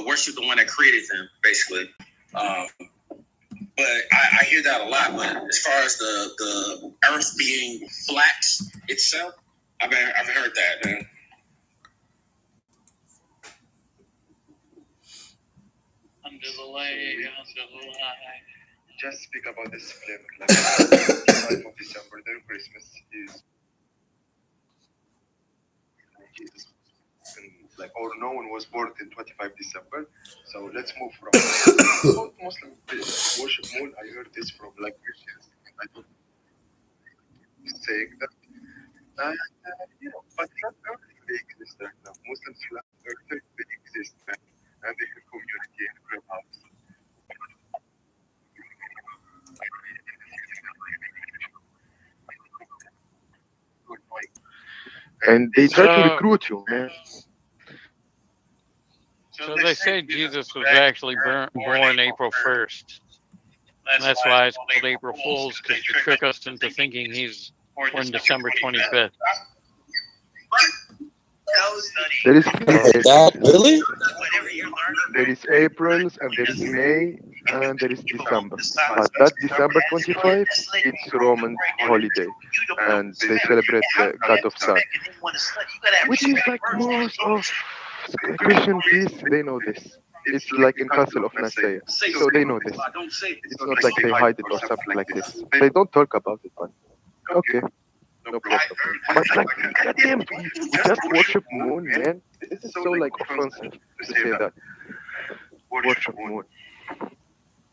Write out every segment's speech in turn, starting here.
worship the one that created them, basically. But I hear that a lot. But as far as the earth being flat itself, I've heard that, man. Under the light. Just speak about this flame. Like 25th of December, then Christmas is Jesus. Like, or no one was born in 25 December. So let's move from Muslim worship moon. I heard this from like Christians. I don't saying that. But flat earth they exist right now. Muslims flat earth they exist, man. And they have community and clubhouse. And they try to recruit you, man. So they say Jesus was actually born April 1st. That's why it's called April Fools, because they trick us into thinking he's born December 25th. There is really? There is April, and there is May, and there is December. But that December 25, it's Roman holiday, and they celebrate the God of Sun, which is like most of Christian priests. They know this. It's like in Castle of Nicaea, so they know this. It's not like they hide it or something like this. They don't talk about it, but okay. No problem. But like, goddamn, we just worship moon, man. This is so like offensive to say that. Worship moon.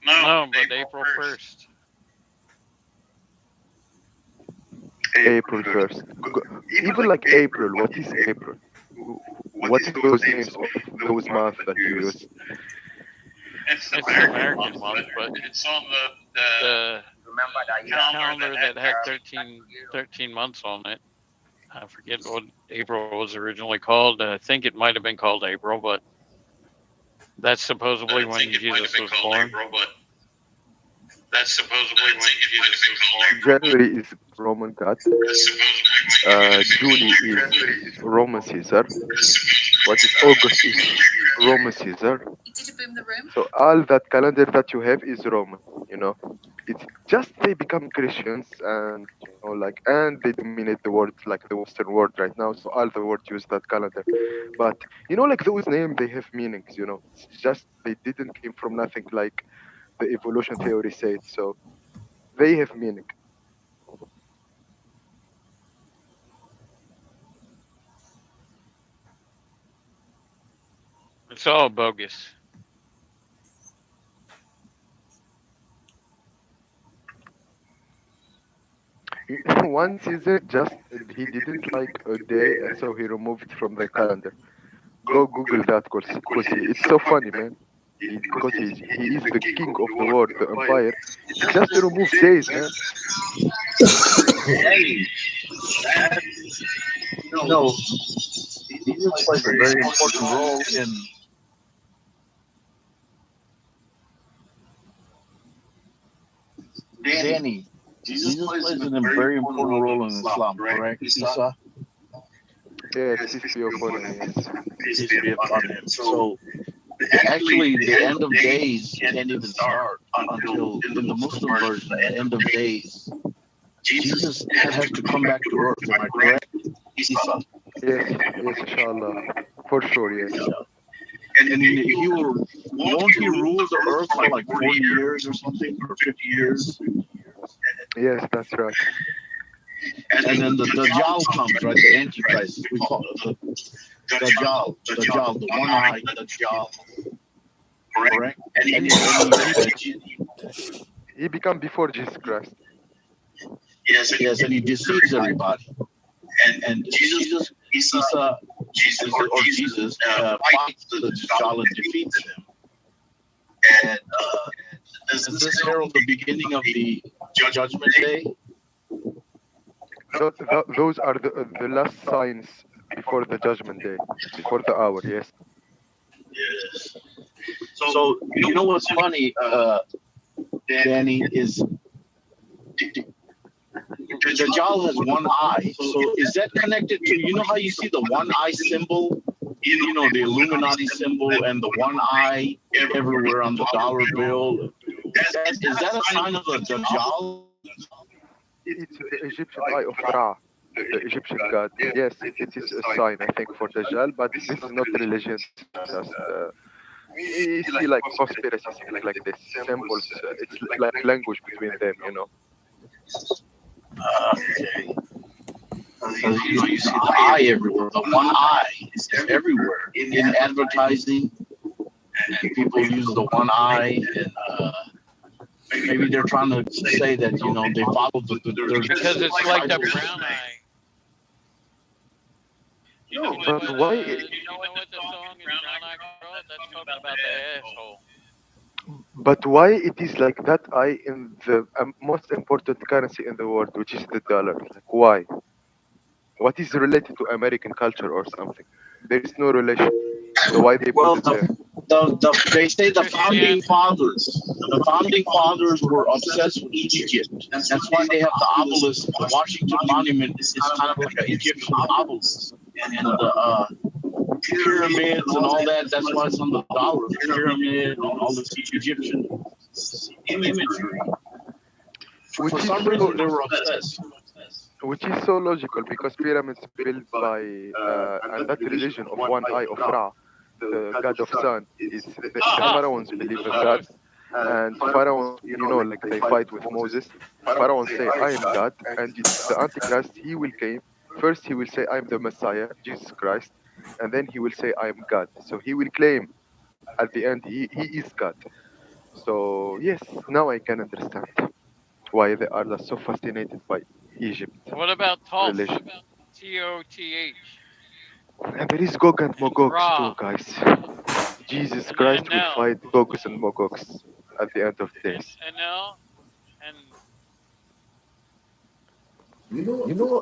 No, but April 1st. April 1st. Even like April, what is April? What is those names of those months that you use? It's the American month, but it's on the calendar that had 13 months on it. I forget what April was originally called. I think it might have been called April, but that's supposedly when Jesus was born. January is Roman God. July is Roman Caesar. What is August is Roman Caesar. So all that calendar that you have is Roman, you know. It's just they become Christians and and they dominate the world, like the Western world right now. So all the world use that calendar. But like those names, they have meanings, It's just they didn't came from nothing like the evolution theory said. So they have meaning. It's all bogus. One Caesar just he didn't like a day, and so he removed it from the calendar. Go Google that, because it's so funny, man. Because he is the king of the world, the empire. Just to remove days, man. No, Jesus plays a very important role in. Danny, Jesus plays a very important role in Islam, correct, Isa? Yes, peace be upon him. Yes. Peace be upon him. So, actually, the end of days can't even start until, in the Muslim version, the end of days. Jesus has to come back to earth, am I correct, Isa? Yes, inshallah. For sure, yes. And won't he rule the earth for like 40 years or something, or 50 years? Yes, that's right. And then the Dajjal comes, right? The Antichrist, we call it the Dajjal, the one-eyed Dajjal. Correct? And he become before Jesus Christ. Yes, and he deceives everybody. And Jesus fights the Dajjal and defeats him. And does this herald the beginning of the Judgment Day? Those are the last signs before the Judgment Day, before the hour, yes. Yes. So you know what's funny, Danny, is Dajjal has one eye. So is that connected to, how you see the one eye symbol the Illuminati symbol and the one eye everywhere on the dollar bill. Is that a sign of the Dajjal? It's the Egyptian eye of Ra, the Egyptian god. Yes, it is a sign, I think, for Dajjal, but this is not religion. This is just you see like conspiracies, things like this, symbols. It's like language between them, you know. Okay. You see the eye everywhere. The one eye is everywhere in advertising, and people use the one eye, and maybe they're trying to say that they follow because it's like a brown eye. But why? You know what the song is, Brown Eye Girl? That's talking about the asshole. But why it is like that eye in the most important currency in the world, which is the dollar? Like why? What is related to American culture or something? There is no relation. So why they Well, put it there? they say the founding fathers. The founding fathers were obsessed with Egypt. That's why they have the obelisk. The Washington Monument is kind of like an Egyptian obelisk, and the pyramids and all that. That's why it's on the dollar. The pyramid and all this Egyptian imagery. For some reason, they were obsessed. Which is so logical because pyramids built by and that religion of one eye of Ra, the god of sun, is the pharaohs believe in that, and pharaohs, like they fight with Moses. Pharaohs say, "I am God," and the Antichrist he will came. First, he will say, "I am the Messiah, Jesus Christ," and then he will say, "I am God." So he will claim at the end he is God. So yes, now I can understand why they are so fascinated by Egypt What about Thoth? religion. Toth. And there is Gog and Magog too, Ra. guys. Jesus Christ will Enel. fight Gogs and Magogs at the end of days. Enel.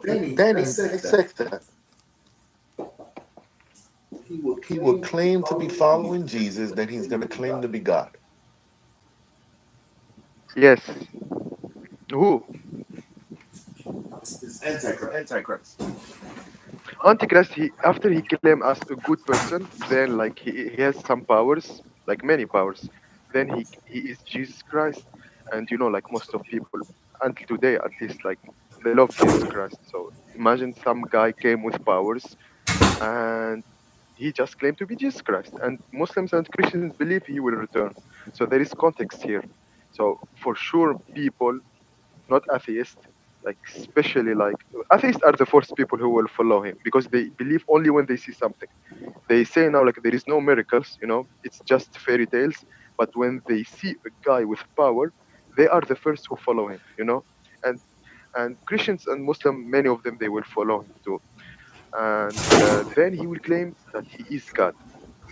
And Danny dissect that. He will claim to be following Jesus, then he's going to claim to be God. Yes. Who? Antichrist. Antichrist, he after he claimed as a good person, then like he has some powers, like many powers. Then he is Jesus Christ, and like most of people until today at least, like they love Jesus Christ. So imagine some guy came with powers, and he just claimed to be Jesus Christ. And Muslims and Christians believe he will return. So there is context here. So for sure, people, not atheists, like especially like atheists are the first people who will follow him because they believe only when they see something. They say now like there is no miracles, it's just fairy tales. But when they see a guy with power, they are the first who follow him, and Christians and Muslim, many of them they will follow him too. And then he will claim that he is God,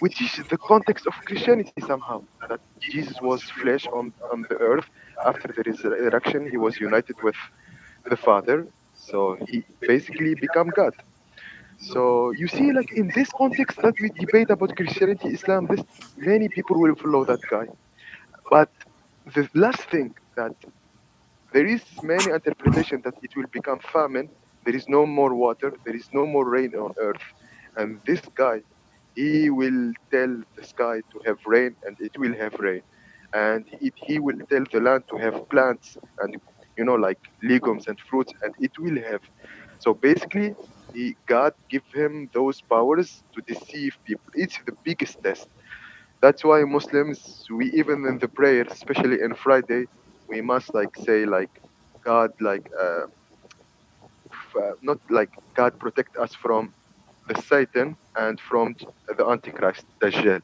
which is the context of Christianity somehow. That Jesus was flesh on the earth. After the resurrection, he was united with the Father. So he basically become God. So you see, like in this context that we debate about Christianity, Islam, this many people will follow that guy. But the last thing that there is many interpretation that it will become famine. There is no more water. There is no more rain on earth. And this guy, he will tell the sky to have rain, and it will have rain. And he will tell the land to have plants and like legumes and fruits, and it will have. So basically, God give him those powers to deceive people. It's the biggest test. That's why Muslims, we even in the prayer, especially in Friday, we must like say like God, like not like God protect us from the Satan and from the Antichrist, Dajjal,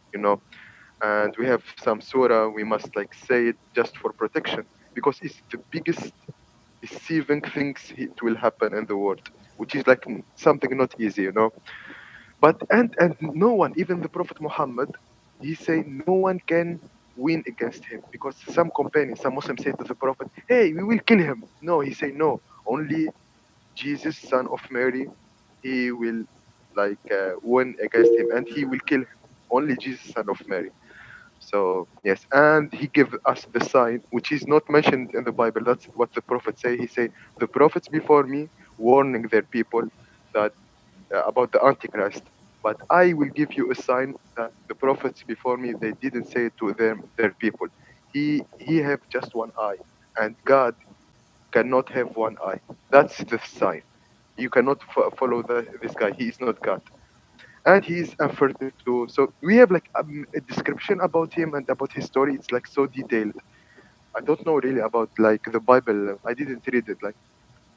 And we have some surah, we must like say it just for protection because it's the biggest deceiving things it will happen in the world, which is like something not easy, But and no one, even the Prophet Muhammad, he say no one can win against him because some companions, some Muslims say to the Prophet, "Hey, we will kill him." No, he say no. Only Jesus, son of Mary, he will like win against him, and he will kill him. Only Jesus, son of Mary. So yes, and he give us the sign, which is not mentioned in the Bible. That's what the Prophet say. He say the prophets before me warning their people that about the Antichrist, but I will give you a sign that the prophets before me they didn't say it to their people. He have just one eye, and God cannot have one eye. That's the sign. You cannot follow this guy. He is not God, and he is unfair too. So we have like a description about him and about his story. It's like so detailed. I don't know really about like the Bible. I didn't read it like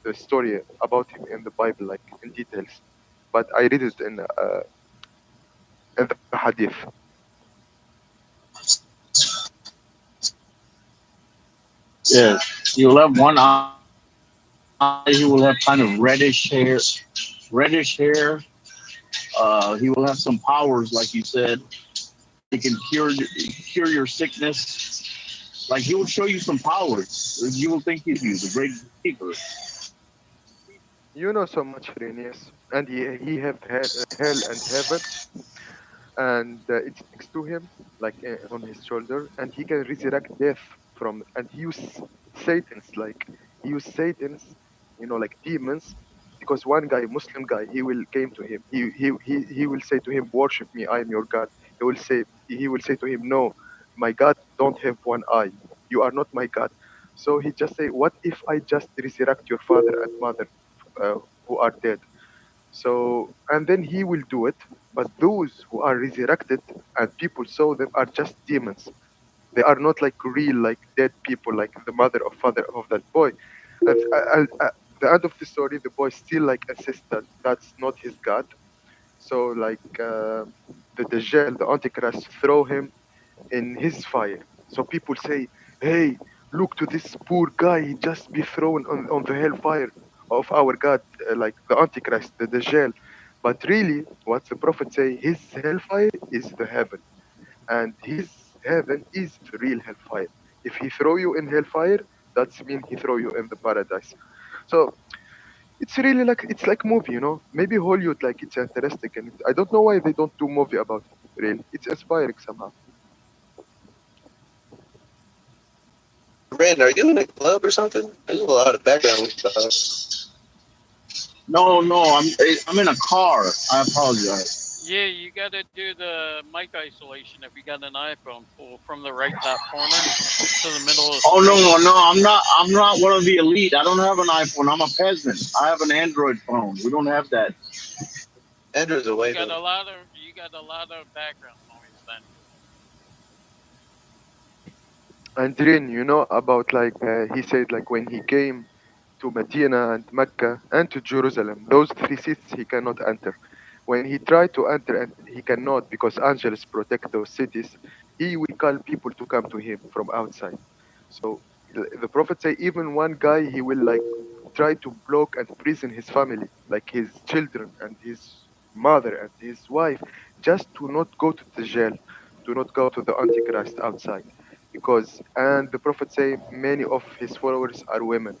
the story about him in the Bible like in details, but I read it in the Hadith. Yes, he will have one eye. He will have kind of reddish hair. Reddish hair. He will have some powers, like you said. He can cure your sickness. Like he will show you some powers. You will think he's you, the great keeper. You know so much, Renius, and he have hell and heaven, and it's next to him, like on his shoulder, and he can resurrect death from, and he use Satan's like he use Satan's, like demons, because one guy, Muslim guy, he will came to him. He will say to him, "Worship me, I am your God." He will say to him, "No, my God don't have one eye. You are not my God." So he just say, "What if I just resurrect your father and mother, uh, who are dead?" So, and then he will do it. But those who are resurrected and people saw them are just demons. They are not like real, like dead people, like the mother or father of that boy. At the end of the story, the boy still like insists that that's not his God. So, like the Dajjal, the Antichrist, throw him in his fire. So people say, "Hey, look to this poor guy. He just be thrown on the hellfire of our God, like the Antichrist, the Dajjal." But really, what the Prophet say, his hellfire is the heaven, and his heaven is the real hellfire. If he throw you in hellfire, that's mean he throw you in the paradise. So it's really like it's like movie. Maybe Hollywood like it's interesting, and I don't know why they don't do movie about it. Really, it's inspiring somehow. Ren, are you in a club or something? There's a lot of background stuff. No, no, I'm in a car. I apologize. Yeah, you got to do the mic isolation if you got an iPhone. Pull from the right top corner to the middle of the Oh screen. no, no, I'm not one of the elite. I don't have an iPhone. I'm a peasant. I have an Android phone. We don't have that. Andrew's away You got though. you got a lot of background noise then. And Rin, about like he said like when he came to Medina and Mecca and to Jerusalem, those three cities he cannot enter. When he tried to enter and he cannot because angels protect those cities, he will call people to come to him from outside. So the prophet say even one guy he will like try to block and prison his family, like his children and his mother and his wife, just to not go to the jail, to not go to the Antichrist outside. Because and the prophet say many of his followers are women.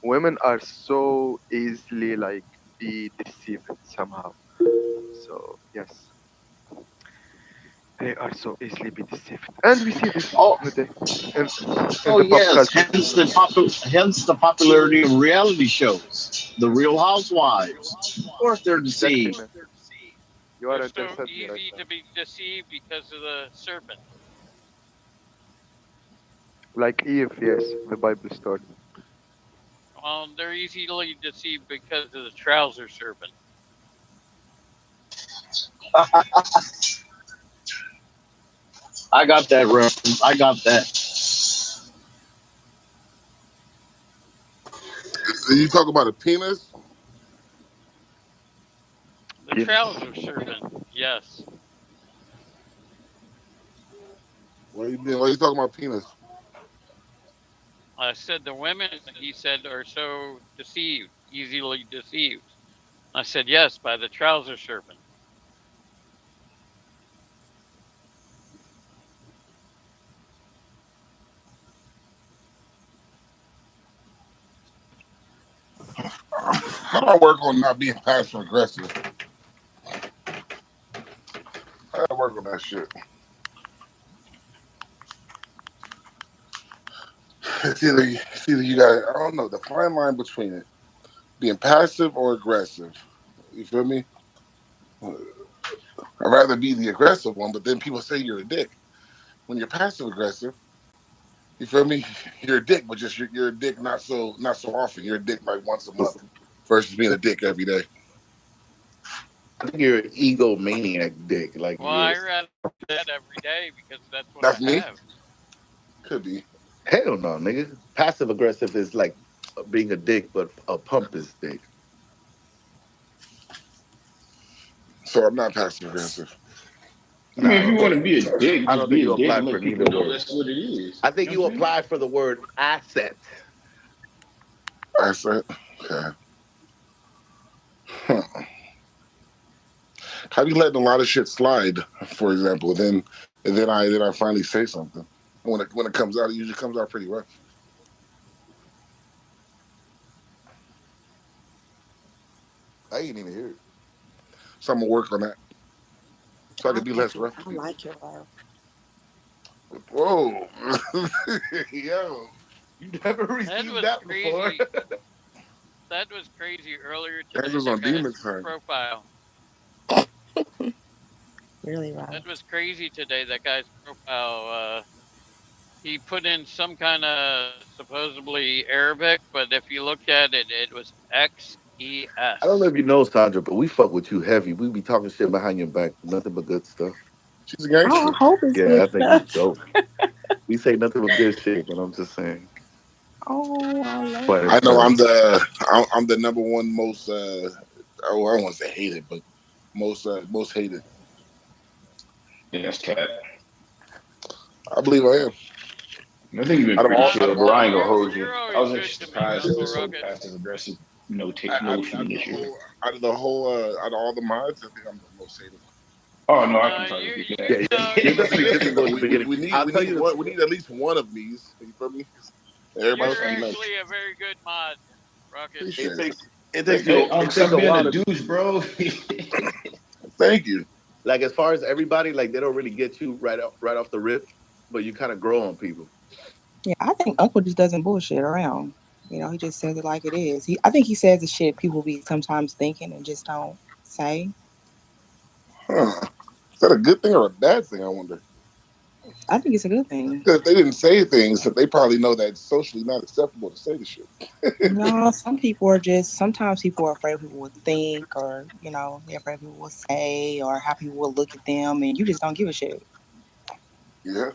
Women are so easily like be deceived somehow. So yes, they are so easily be deceived, and we see this Oh, today in, in oh the pop yes. culture. Hence the popularity of reality shows. The Real Housewives. Of course, they're Exactly, deceived. man. You They're are so understand me right easy now. to be deceived because of the serpent. Like Eve, yes, the Bible story. They're easily deceived because of the trouser serpent. I got that reference. I got that. You talk about a penis? The Penis. trouser serpent, yes. Why you talking about penis? I said the women, he said, are so deceived, easily deceived. I said, yes, by the trouser serpent. How do I work on not being passive aggressive? I gotta work on that shit. It's either you got, I don't know, the fine line between it being passive or aggressive. You feel me? I'd rather be the aggressive one, but then people say you're a dick. When you're passive aggressive, you feel me? You're a dick, but just you're a dick not so often. You're a dick like once a month versus being a dick every day. I think you're an egomaniac dick. Like Well, I read that every day because that's what That's I me? have. Could be. hell no, nigga. Passive aggressive is like being a dick, but a pump is dick. So I'm not passive aggressive. I mean, if you want to be a dick, I just don't be think you a dick apply and for let neither people know word. that's what it is. I think you apply for the word asset. Asset. Okay. Huh. How do you letting a lot of shit slide, for example, and then I finally say something. When it comes out, it usually comes out pretty rough. I ain't even hear it. So I'm gonna work on that. So I can be less rough. I like your laugh. Whoa. Yo. You never received that before. That was crazy earlier today. That was on Demon Time. Profile. Really, right? That was crazy today. That guy's profile. He put in some kind of supposedly Arabic, but if you looked at it, it was XES. I don't know if you know, Sandra, but we fuck with you heavy. We be talking shit behind your back. Nothing but good stuff. She's a gangster. I hope it's Yeah, good I think stuff. it's dope. We say nothing but good shit, but I'm just saying. Oh, I love But it. I know I'm the number one most I don't want to say hated, but most hated. Yeah, that's cat. I believe I am. I think you've been Out of pretty all- chill, bro. I ain't gonna hold you. You're I was always actually good to me, surprised at Uncle this whole Rocket. passive aggressive notion this year. Out of all the mods, I think I'm the most hated. Oh no, I can tell you Yeah, that. you're definitely typical in the beginning. We need I'll tell you we need at least one of these. You feel me? You're Everybody's gonna be nice. actually a very good mod, Rocket. Appreciate it. it takes Hey, you. It stop takes a being while a to douche, bro. Thank you. like as far as everybody, like they don't really get you right off the rip, but you kind of grow on people. Yeah, I think Uncle just doesn't bullshit around. You know, he just says it like it is. I think he says the shit people be sometimes thinking and just don't say. Huh. Is that a good thing or a bad thing? I wonder. I think it's a good thing. Because if they didn't say things, they probably know that it's socially not acceptable to say the shit. No, sometimes people are afraid people will think, or, you know, they're afraid people will say, or how people will look at them, and you just don't give a shit. Yeah.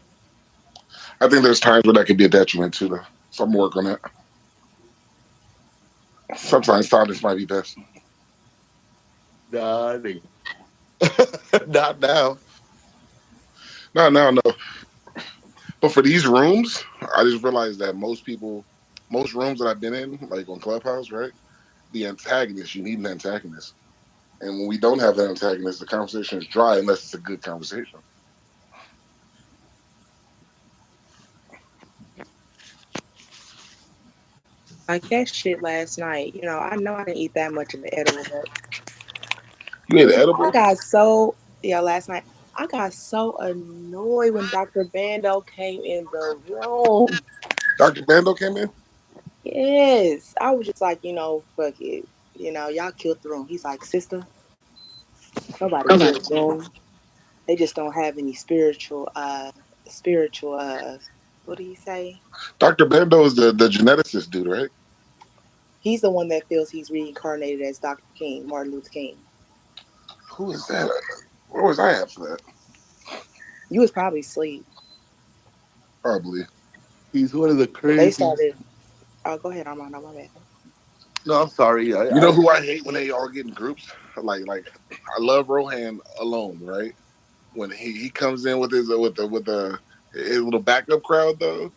I think there's times where that could be a detriment too, though. So I'm gonna work on that. Sometimes silence might be best. Nah, nigga. Not now. No. But for these rooms, I just realized that most rooms that I've been in, like on Clubhouse, right? The antagonist, you need an antagonist. And when we don't have that antagonist, the conversation is dry unless it's a good conversation. Like that shit last night. You know I didn't eat that much of an edible, but You ate an edible? last night I got so annoyed when Dr. Bando came in the room. Dr. Bando came in? Yes. I was just like, fuck it. Y'all killed the room. He's like, sister, nobody killed the room. They just don't have any spiritual what do you say? Dr. Bando is the geneticist dude, right? He's the one that feels he's reincarnated as Dr. King, Martin Luther King. Who is that? Where was I at for that? You was probably asleep. Probably. He's one of the They craziest. started. Oh, go ahead, Armando. My bad. No, I'm sorry. You know who I hate when they all get in groups? Like I love Rohan alone, right? When he comes in with his little backup crowd though,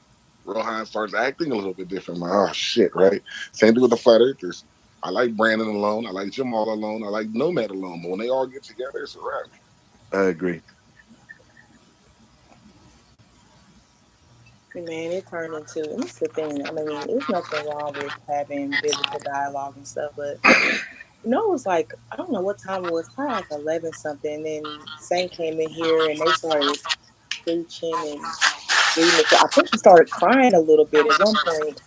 Rohan starts acting a little bit different. Like, oh shit, right? Same thing with the Flat Earthers. I like Brandon alone. I like Jamal alone. I like Nomad alone. But when they all get together, it's a wrap. I agree. Man, it turned into, and it's the thing. I mean, there's nothing wrong with having biblical dialogue and stuff, but it was like, I don't know what time it was, probably like 11 something. And then Saint came in here and they started preaching and reading. I think he started crying a little bit at one point.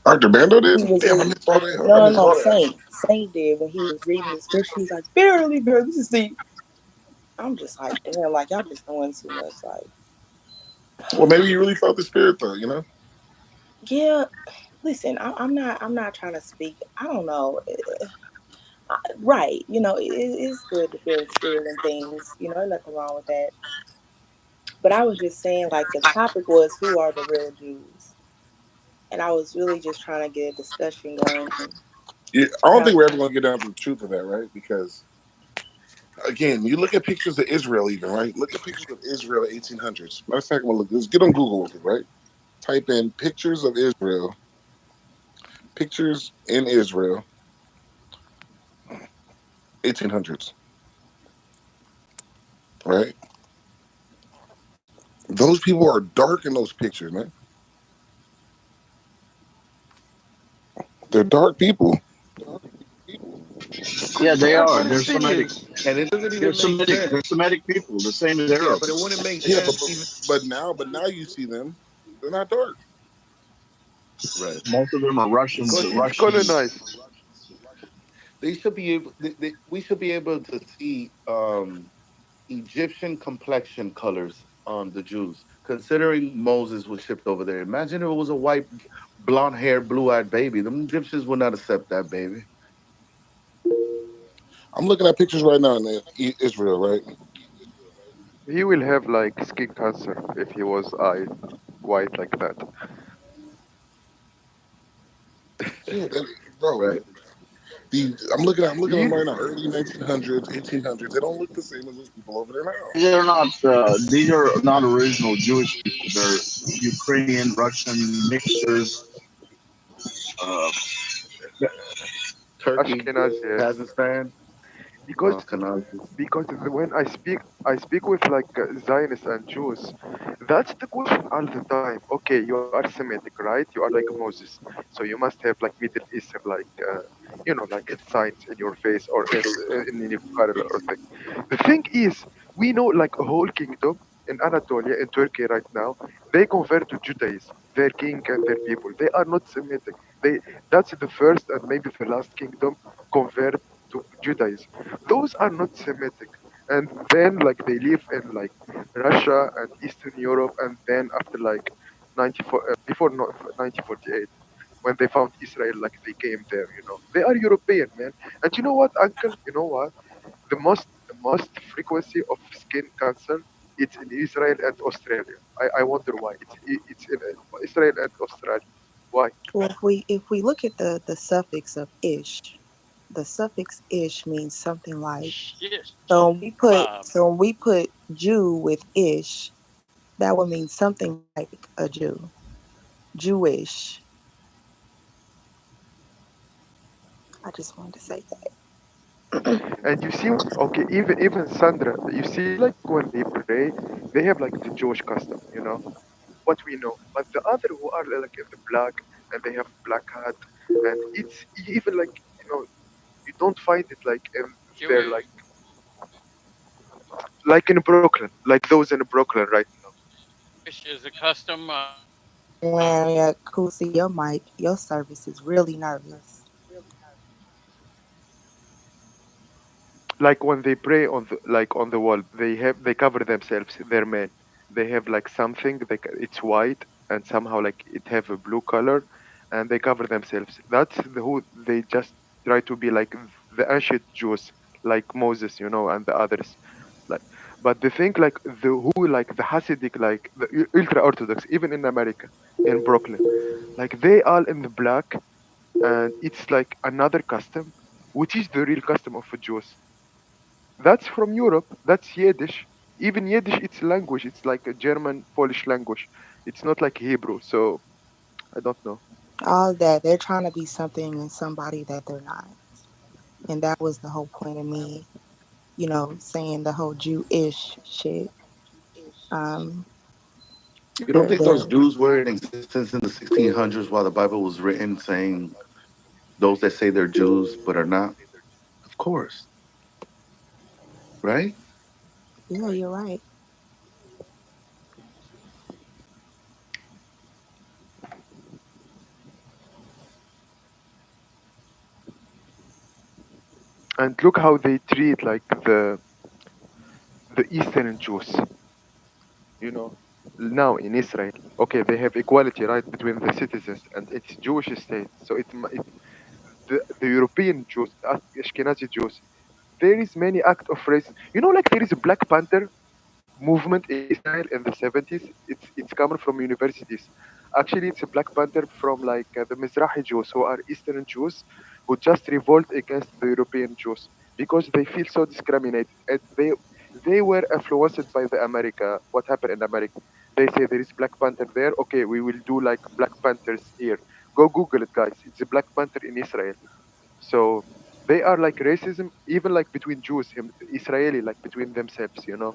Dr. Bando did? Damn, I missed all that. No, Saint did when he was reading the scripture. He was like, barely, this is the. I'm just like, damn, like y'all just doing too much. Like, Well, maybe you really felt the spirit, though. You know. yeah, listen, I'm not trying to speak. I don't know. Right, it's good to feel the spirit and things. Ain't nothing wrong with that. But I was just saying, like, the topic was who are the real Jews, and I was really just trying to get a discussion going. Yeah, I don't Kind think of, we're ever going to get down to the truth of that, right? Because again, you look at pictures of Israel, even right. Look at pictures of Israel 1800s. Matter of fact, well, look, let's get on Google with it, right? Type in pictures of Israel, pictures in Israel, 1800s, right? Those people are dark in those pictures, man. They're dark people. Yeah, they Yeah, are. but They're the thing Semitic. is, and it doesn't They're even make Semitic. sense. They're Semitic people, the same as Yeah, but it Arabs. wouldn't make Yeah, sense even. but now you see them. They're not dark. Right. Most of them are Russians. Because it's Russians. colonized. They should be able. We should be able to see Egyptian complexion colors on the Jews, considering Moses was shipped over there. Imagine if it was a white, blonde haired, blue eyed baby. Them Egyptians would not accept that baby. I'm looking at pictures right now in Israel, right? He will have like skin cancer if he was eye white like that. Yeah, bro. Right. I'm looking at them You, right now. Early 1900s, 1800s. They don't look the same as those people over there now. These are not. These are not original Jewish people. They're Ukrainian, Russian mixtures. Uh, Turkey, Ashkenazi, yes. Kazakhstan, Because Kanazi. when I speak with like Zionists and Jews. That's the question all the time. Okay, you are Semitic, right? You are like Moses, so you must have like Middle Eastern, like like signs in your face or in your car or thing. The thing is, we know like a whole kingdom in Anatolia, in Turkey right now, they convert to Judaism. Their king and their people, they are not Semitic. That's the first and maybe the last kingdom convert to Judaism. Those are not Semitic. And then like they live in like Russia and Eastern Europe, and then after like 94 before 1948, when they found Israel, like they came there. They are European, man. And you know what, Uncle? You know what? The most frequency of skin cancer, it's in Israel and Australia. I wonder why. It's in Israel and Australia. Why? Well, if we look at the suffix of ish, the suffix ish means something like, Shit. so when we put Bob. so when we put Jew with ish, that would mean something like a Jew, Jewish. I just wanted to say And you see, okay, even Sandra, you see, like when they pray, they have like the Jewish custom, what we know. But the other who are like in the black and they have black hat, and it's even like you don't find it like in their Jewish like in Brooklyn, like those in Brooklyn right now. is a custom. that. Larry, Kusi, your mic, your service is really nervous. Like when they pray on the wall, they cover themselves, their men. They have like something it's white and somehow like it have a blue color, and they cover themselves. That's who they just try to be like the ancient Jews, like Moses, and the others. Like, but the thing like the Hasidic, like the ultra Orthodox, even in America, in Brooklyn, like they all in the black, and it's like another custom, which is the real custom of Jews. That's from Europe. That's Yiddish. Even Yiddish, it's language. It's like a German, Polish language. It's not like Hebrew. So I don't know. All that they're trying to be something and somebody that they're not, and that was the whole point of me, saying the whole Jewish shit. Um, You don't think those the Jews were in existence in the 1600s while the Bible was written, saying those that say they're Jews but are not? Of course, right? yeah, you're right. And look how they treat like the Eastern Jews. You know, now in Israel, okay, they have equality, right, between the citizens, and it's Jewish state. So the European Jews, Ashkenazi Jews, there is many act of racism. You know, like there is a Black Panther movement in Israel in the 70s. It's coming from universities. Actually, it's a Black Panther from like the Mizrahi Jews, who are Eastern Jews, who just revolt against the European Jews because they feel so discriminated, and they were influenced by the America. What happened in America? They say there is Black Panther there. Okay, we will do like Black Panthers here. Go Google it, guys. It's a Black Panther in Israel. So they are like racism, even like between Jews, Israeli, like between themselves, you know.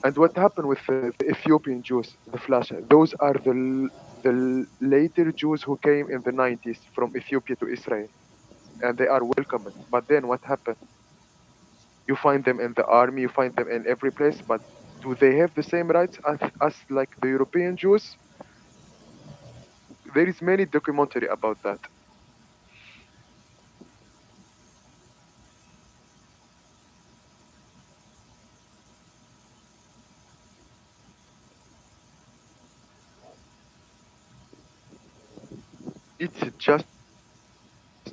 And what happened with the Ethiopian Jews, the Flash? Those are the later Jews who came in the 90s from Ethiopia to Israel, and they are welcomed. But then what happened? You find them in the army, you find them in every place, but do they have the same rights as like the European Jews? There is many documentary about that. It's just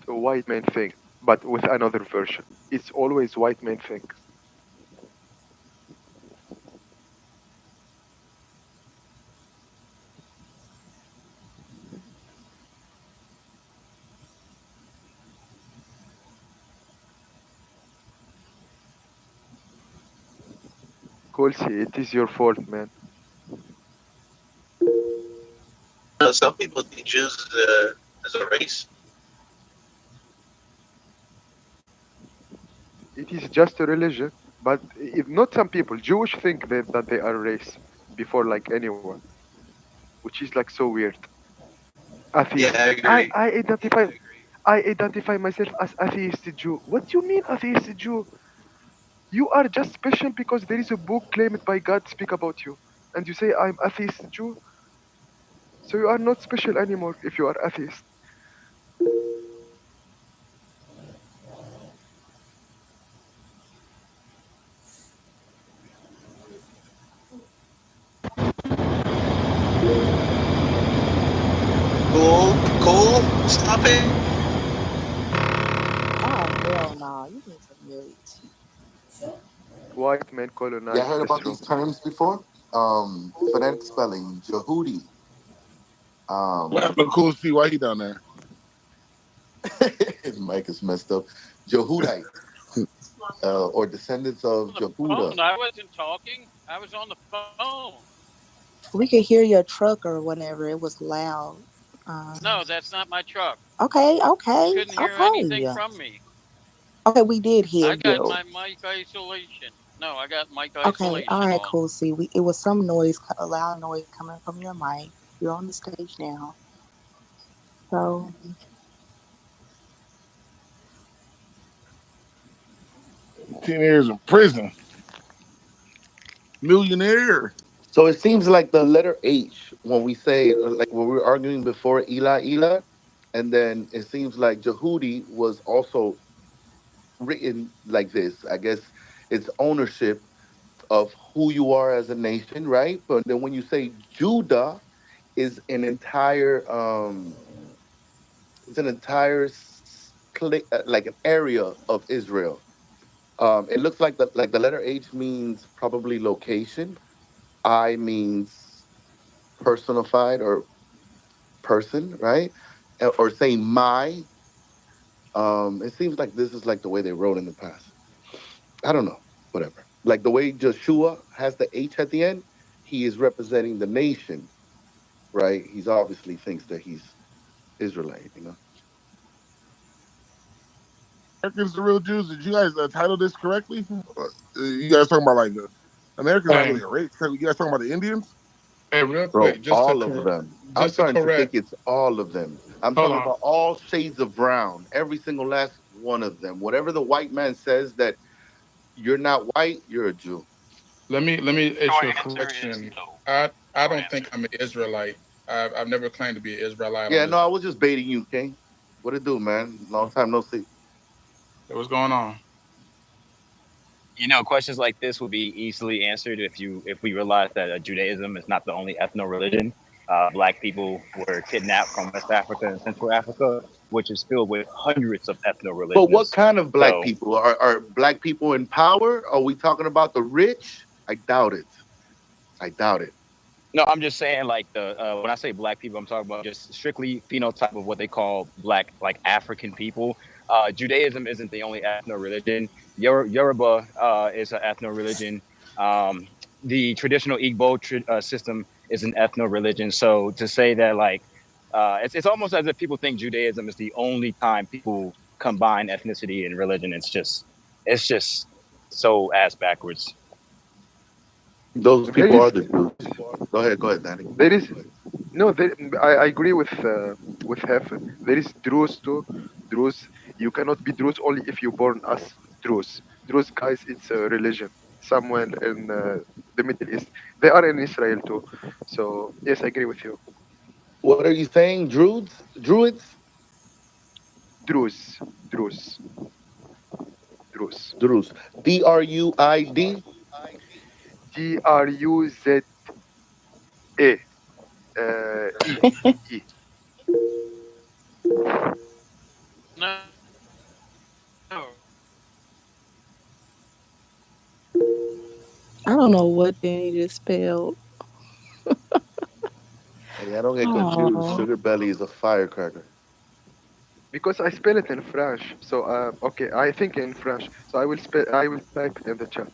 a white man thing, but with another version. It's always white man thing. Colsey, it is your fault, man. Some people think Jews as a race. It is just a religion, but not some people. Jewish think that they are race before like anyone, which is like so weird. Atheist. Yeah, I agree. I identify myself as atheist Jew. What do you mean atheist Jew? You are just special because there is a book claimed by God speak about you, and you say I'm atheist Jew. So you are not special anymore if you are atheist. Cool. Stop it. Oh hell no, you need to mute. White men Yeah, I colonized heard about this these room. terms before. Phonetic spelling, Jehudi. What happened to Cool C? Why he down there? His mic is messed up. Jehudite, or descendants of Jehuda. I wasn't talking. I was on the phone. We could hear your truck or whatever. It was loud. No, that's not my truck. Okay. You couldn't hear anything from me. Okay, we did hear I got you. my mic isolation. No, I got mic Okay, isolation. all right, on. cool. See, it was some noise, a loud noise coming from your mic. You're on the stage now. So, 10 years in prison. Millionaire. So it seems like the letter H, when we say, like when we were arguing before, Eli, and then it seems like Jehudi was also written like this. I guess it's ownership of who you are as a nation, right? But then when you say Judah, is an entire it's an entire like an area of Israel. It looks like the letter H means probably location. I means personified or person, right? Or saying my. It seems like this is like the way they wrote in the past. I don't know. Whatever. Like the way Joshua has the H at the end, he is representing the nation, right? He's obviously thinks that he's Israelite, you know. Americans the real Jews. Did you guys title this correctly? You guys talking about like Americans not really a race? You guys talking about the Indians? Hey, real Bro, quick, just all to of correct, them. I'm starting to think it's all of them. I'm Hold talking on. about all shades of brown, every single last one of them. Whatever the white man says that you're not white, you're a Jew. Let me issue a correction. I don't think I'm an Israelite. I've never claimed to be an Israelite. Yeah, no, I was just baiting you, King. What it do, man? Long time no see. What's going on? questions like this would be easily answered if we realized that Judaism is not the only ethno religion. Black people were kidnapped from West Africa and Central Africa, which is filled with hundreds of ethno religions. But what kind of black So- people? Are black people in power? Are we talking about the rich? I doubt it. No, I'm just saying, like, when I say black people, I'm talking about just strictly phenotype of what they call black, like African people. Judaism isn't the only ethno religion. Yoruba is an ethno religion. The traditional Igbo system is an ethno religion. So to say that, like, it's almost as if people think Judaism is the only time people combine ethnicity and religion. It's just so ass backwards. Those people are the Jews. Go ahead, Danny. There is no. I agree with Hefen. There is Druze too. Druze. You cannot be Druze only if you born as Druze. Druze, guys, it's a religion somewhere in the Middle East. They are in Israel too. So yes, I agree with you. What are you saying? Druids? Druze. Druze. DRUZ. D-R-U-I-D? DRUZE. E. No. I don't know what Danny just spelled. Hey, I don't get confused. Aw. Sugar Belly is a firecracker. Because I spell it in French. So okay, I think in French. So I will type it in the chat.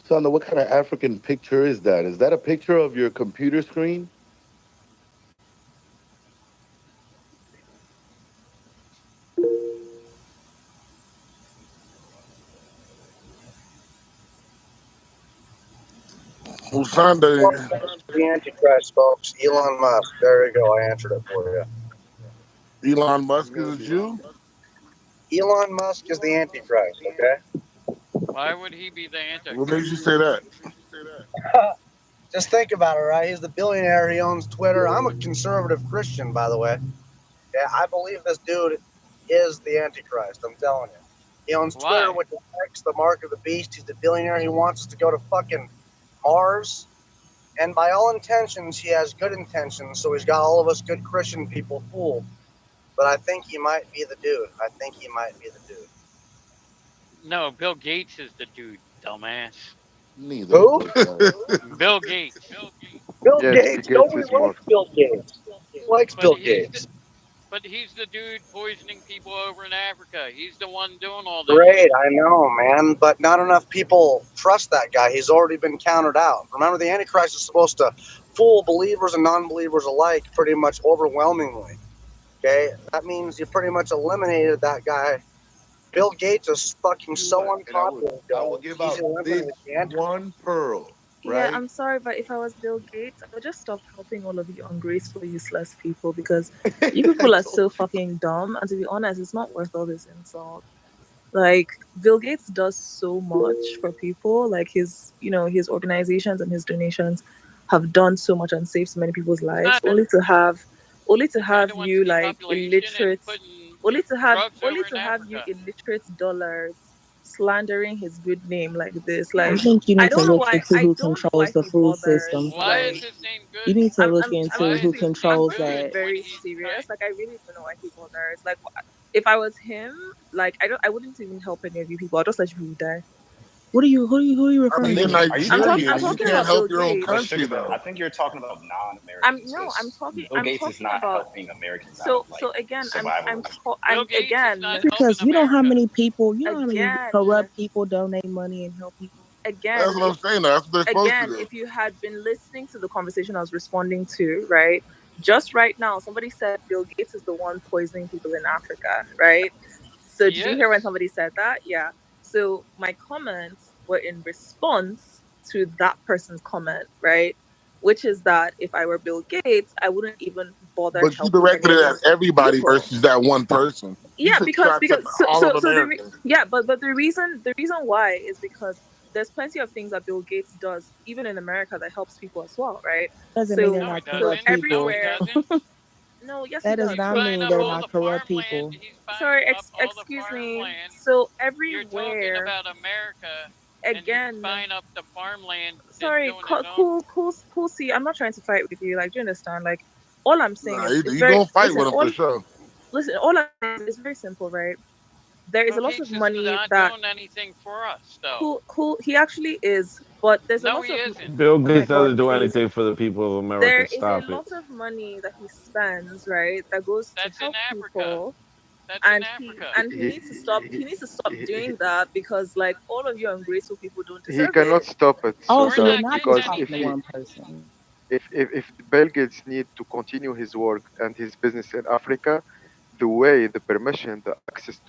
Sandra, what kind of African picture is that? Is that a picture of your computer screen? Sunday. The Antichrist, folks. Elon Musk. There you go. I answered it for you. Elon Musk is a Jew? Elon Musk is the Antichrist, okay? Why would he be the Antichrist? What makes you say that? Just think about it, right? He's the billionaire. He owns Twitter. I'm a conservative Christian, by the way. Yeah, I believe this dude is the Antichrist. I'm telling you. He owns Twitter, which is X, the mark of the beast. He's the billionaire. He wants us to go to fucking Mars. And by all intentions, he has good intentions. So he's got all of us good Christian people fooled. But I think he might be the dude. No, Bill Gates is the dude, dumbass. Neither. Who? Bill Gates. Bill Yes, Gates. Bill Gates Nobody is more. likes Bill Gates. He likes Bill Gates. But he's the dude poisoning people over in Africa. He's the one doing all this. Great, I know, man. But not enough people trust that guy. He's already been counted out. Remember, the Antichrist is supposed to fool believers and non-believers alike pretty much overwhelmingly. Okay? That means you pretty much eliminated that guy. Bill Gates is fucking so unpopular. I will give out this one pearl. Yeah, I'm sorry, but if I was Bill Gates, I would just stop helping all of you ungrateful, useless people, because you people are so fucking dumb. And to be honest, it's not worth all this insult. Like, Bill Gates does so much for people. Like, his organizations and his donations have done so much and saved so many people's lives. Only to have you like illiterate, only to have you illiterate dollars slandering his good name like this. Like, I think you need to don't know look why- into I who don't know controls the he food bothers. system. Why is his name good? You need to look I'm into who controls that. very serious. Like, I really don't know why he bothers. Like, if I was him, like, I wouldn't even help any of you people. I'll just let you people die. Who are you referring to? Nigerian. I'm talking You about can't help Bill your own Gates. country, though. I think you're talking about non-Americans. I'm talking. Bill I'm Gates talking is not about. helping Americans. So out, like, so again, survival. Because you know how many people, you know how many Again. corrupt people donate money and help people. Again, That's what I'm saying. That's what they're supposed to again, do. if you had been listening to the conversation I was responding to, right? Just right now, somebody said Bill Gates is the one poisoning people in Africa, right? So did you hear when somebody said that? Yeah. So my comments were in response to that person's comment, right? Which is that if I were Bill Gates, I wouldn't even bother. But you helping directed any it of at those everybody people. versus that one person. You Yeah, took because shots at all of the Americans. but the reason why is because there's plenty of things that Bill Gates does, even in America, that helps people as well, right? Doesn't mean So, they're not corrupt people. everywhere. No, yes, he That does does. not mean they're not corrupt people. Sorry, excuse me. So everywhere. You're talking about America. Again, buying up the farmland. Sorry, cool. See, I'm not trying to fight with you. Like, do you understand? Like, all I'm saying is, you gonna fight with him for sure. Listen, all I'm saying is very simple, right? There is a lot of money not that doing anything for us, though. Cool. He actually is, but there's a lot of Bill Gates doesn't do anything for the people of America. There is Stop a lot of money that he spends, right? That goes to help people. And he needs to stop. He needs to stop doing that because, like, all of you ungrateful people don't deserve He cannot stop it. Oh, so so that- you're not because talking if to he, one person. if Bill Gates need to continue his work and his business in Africa, the way, the permission, the access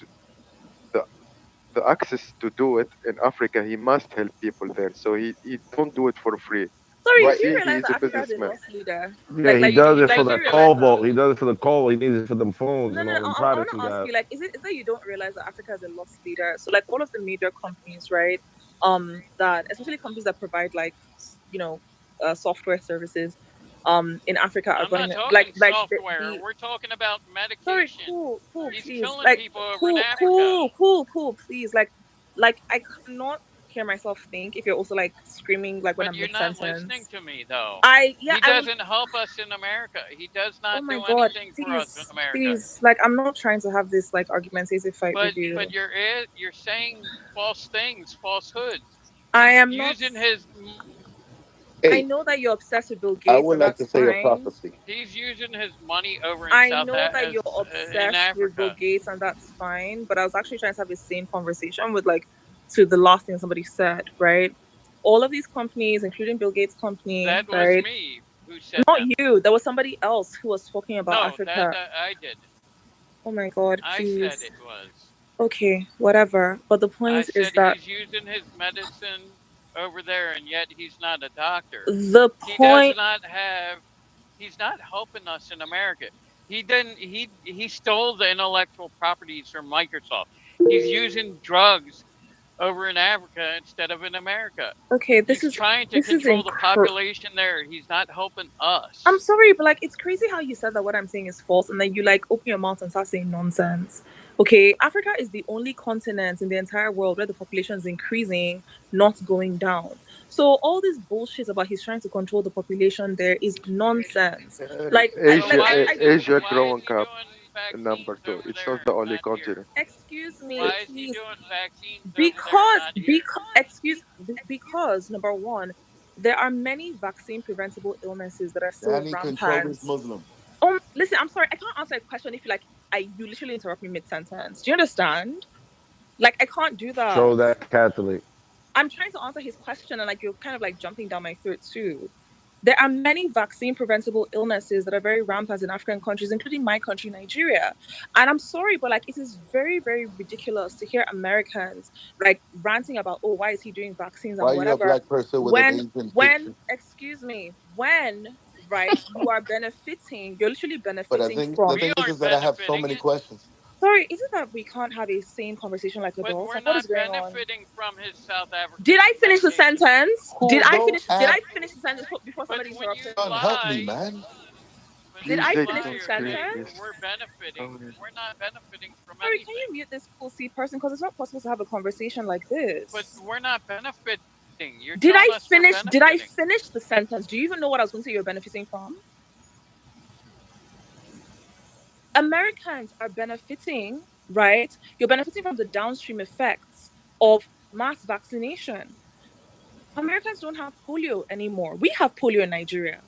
to do it in Africa, he must help people there. So he don't do it for free. Sorry, Right. do you He realize is that a Africa is a businessman. lost leader? Yeah, he does it for the cobalt. He does it for the coal. He needs it for them phones No, and no, all the I want products to he ask got. you, like, is it that you don't realize that Africa is a lost leader? So, like, all of the major companies, right? That especially companies that provide, like, you know, software services, in Africa are I'm going not to talking like software. We're talking about medication. Sorry, cool, He's please, killing like, people over in Africa. cool, please, like, I cannot hear myself think if you're also like screaming like when But I'm you're mid-sentence. not listening to me, though. He He doesn't help us in America. He does not Oh my do God, anything for us in America. please, like, I'm not trying to have this like argumentative fight with you. But you're saying false things, falsehoods. I am using not. his. I know that you're obsessed with Bill Gates. I would like to that's say a fine. prophecy. He's using his money over in I South know that you're in obsessed with Bill Africa. Gates, and that's fine. But I was actually trying to have the same conversation with like to the last thing somebody said, right? All of these companies, including Bill Gates' company, That was right? me who said Not that. you. There was somebody else who was talking about No, Africa. that I did. Oh my God, I please. said it was. Okay, whatever. But the I point said is that he's using his medicine over there, and yet he's not a doctor. the He point. does not have. He's not helping us in America. He didn't. He stole the intellectual properties from Microsoft. He's using drugs over in Africa instead of in America. Okay, He's trying to control the population there. He's not helping us. I'm sorry, but like it's crazy how you said that what I'm saying is false, and then you like open your mouth and start saying nonsense. Okay, Africa is the only continent in the entire world where the population is increasing, not going down. So all this bullshit about he's trying to control the population there is nonsense. Like Asia growing up in number 2. It's not the only continent. Excuse me, Why is he please. doing vaccines Because number one, there are many vaccine preventable illnesses that are still Danny control rampant. is Muslim. Listen, I'm sorry, I can't answer a question if you literally interrupt me mid-sentence. Do you understand? Like, I can't do that. Show that Catholic. I'm trying to answer his question, and like you're kind of like jumping down my throat too. There are many vaccine preventable illnesses that are very rampant in African countries, including my country, Nigeria. And I'm sorry, but like it is very, very ridiculous to hear Americans like ranting about, oh, why is he doing vaccines and Why are you a whatever. black person with an Asian Excuse me, when right you are benefiting, you're literally benefiting But I think from. the thing is that I have so many questions. Sorry, is it that we can't have a sane conversation like adults? We're Like, what not is going on? benefiting from his South African. Did I finish the sentence? Did I don't finish the sentence before But somebody when interrupted? Son, help me, man. Did I Please finish don't the scream, sentence? please. We're benefiting. We're not benefiting from Sorry, anything. can you mute this cool C person? Because it's not possible to have a conversation like this. But we're not benefiting. You're Did telling I us we're finish? Did I benefiting. finish the sentence? Do you even know what I was going to say you're benefiting from? Americans are benefiting, right? You're benefiting from the downstream effects of mass vaccination. Americans don't have polio anymore. We have polio in Nigeria,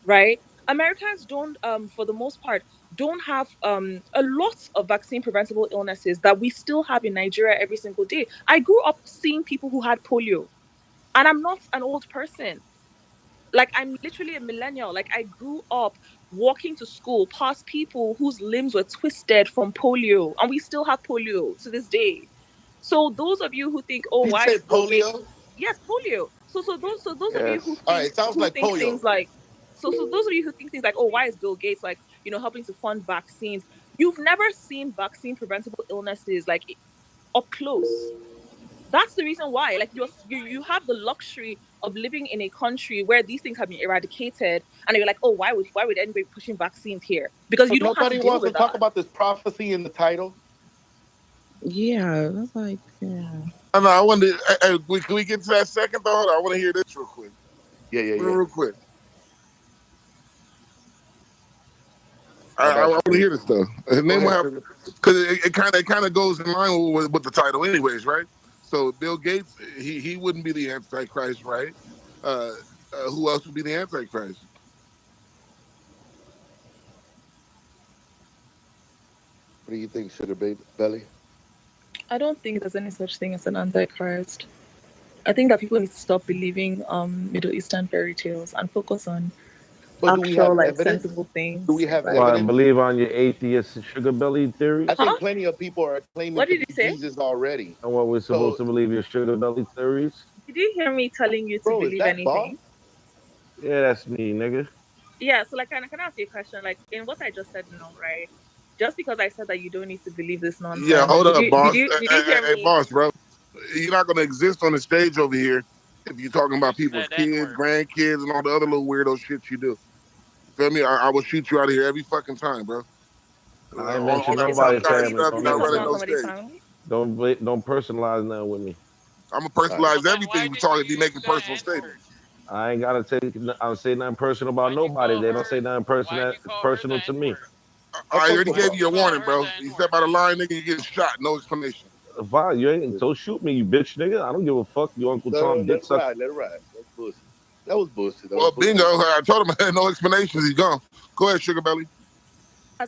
right? Americans don't, for the most part, don't have a lot of vaccine preventable illnesses that we still have in Nigeria every single day. I grew up seeing people who had polio, and I'm not an old person. Like, I'm literally a millennial. Like, I grew up walking to school past people whose limbs were twisted from polio, and we still have polio to this day. So those of you who think, oh, You why say is Bill Gates? polio? Yes, polio. So those of you who think, All right, sounds who like think polio. things like, so those of you who think things like, oh, why is Bill Gates like, helping to fund vaccines? You've never seen vaccine preventable illnesses like up close. That's the reason why. Like you have the luxury of living in a country where these things have been eradicated, and you're like, oh, why would anybody be pushing vaccines here? Because you don't have to Nobody deal wants to with talk that. about this prophecy in the title. Yeah, that's like, yeah. I know. I wanted. Can we get to that second though? I want to hear this real quick. Yeah. Real quick. I want to hear this though. Name what because it kind of goes in line with the title, anyways, right? So Bill Gates, he wouldn't be the Antichrist, right? Who else would be the Antichrist? What do you think, Sugar Belly? I don't think there's any such thing as an antichrist. I think that people need to stop believing Middle Eastern fairy tales and focus on actual, like, sensible things. Do we have Why, evidence? believe on your atheist sugar belly theory? I think plenty of people are claiming What did to you be say? Jesus already. And what we're supposed to believe your sugar belly theories? Did you hear me telling you to believe anything? Yeah, that's me, nigga. Yeah, so like, can I ask you a question? Like, in what I just said, no, right? Just because I said that you don't need to believe this nonsense. Yeah, hold up, boss. Did you hear me? Hey, boss, bro. You're not gonna exist on the stage over here if you're talking about people's kids, grandkids, and all the other little weirdo shit you do. Feel me? I will shoot you out of here every fucking time, bro. I ain't mentioned nobody's family. You're not running no stage. Don't personalize nothing with me. I'm gonna personalize everything if you making personal statements. I ain't gotta say nothing personal about nobody. They don't say nothing personal to me. I already gave you a warning, bro. You step out of line, nigga, you get shot. No explanation. Fine, you ain't so shoot me, you bitch, nigga. I don't give a fuck. You Uncle Tom dick suck. Let it ride. That's bullshit. That was bullshit. Well, bingo. I told him I had no explanations. He's gone. Go ahead, Sugar Belly.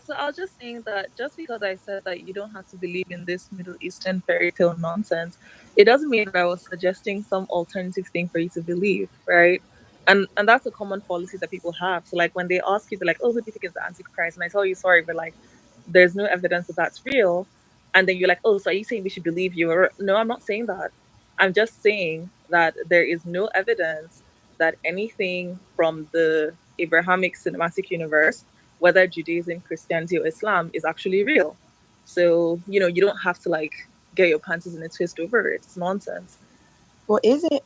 So I was just saying that just because I said that you don't have to believe in this Middle Eastern fairy tale nonsense, it doesn't mean that I was suggesting some alternative thing for you to believe, right? And that's a common policy that people have. So like when they ask you, they're like, oh, who do you think is the Antichrist? And I tell you, sorry, but like there's no evidence that that's real. And then you're like, oh, so are you saying we should believe you? Or no, I'm not saying that. I'm just saying that there is no evidence that anything from the Abrahamic cinematic universe, whether Judaism, Christianity, or Islam, is actually real. So, you don't have to like get your panties in a twist over it. It's nonsense. Well, is it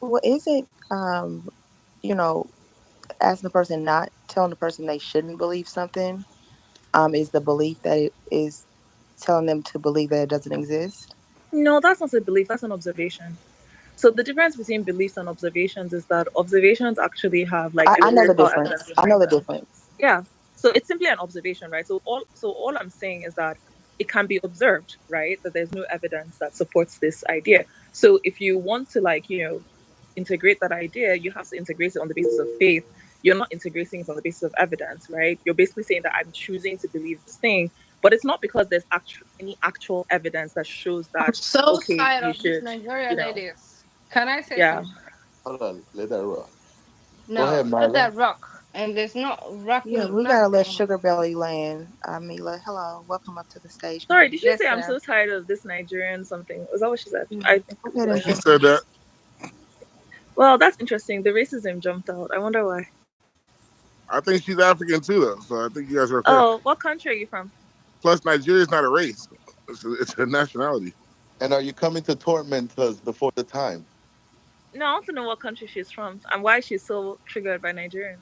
asking the person, not telling the person they shouldn't believe something, is the belief that it is telling them to believe that it doesn't exist? No, that's not a belief, that's an observation. So the difference between beliefs and observations is that observations actually have like I know the difference. I know the difference. Yeah. So it's simply an observation, right? So all I'm saying is that it can be observed, right? That there's no evidence that supports this idea. So if you want to integrate that idea, you have to integrate it on the basis of faith. You're not integrating it on the basis of evidence, right? You're basically saying that I'm choosing to believe this thing, but it's not because there's any actual evidence that shows that. I'm so okay, tired you of should, these Nigerian ladies. Can I say something? Hold on, let that rock. No, Go ahead, let Mila. that rock. And there's not rocking. Yeah, we gotta let Sugar Belly land. Mila, hello, welcome up to the stage. Sorry, did she say I'm so tired of this Nigerian something? Was that what she said? I think She said that. Well, that's interesting. The racism jumped out. I wonder why. I think she's African too, though. So I think you guys are. Oh, what country are you from? Plus, Nigeria's not a race; it's a nationality. And are you coming to torment us before the time? No, I want to know what country she's from and why she's so triggered by Nigerians.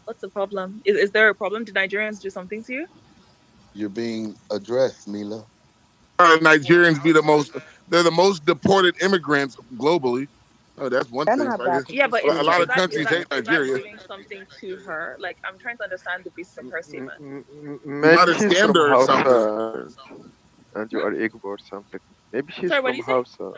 What's the problem? Is there a problem? Did Nigerians do something to you? You're being addressed, Mila. Nigerians be they're the most deported immigrants globally. Oh, that's one thing. Yeah, but a lot of countries hate Nigeria. Is that doing something to her? Like, I'm trying to understand the basis of her statement. Maybe she's from Hausa and you are Igbo or something. Maybe she's Sorry, what from do you say? Hausa.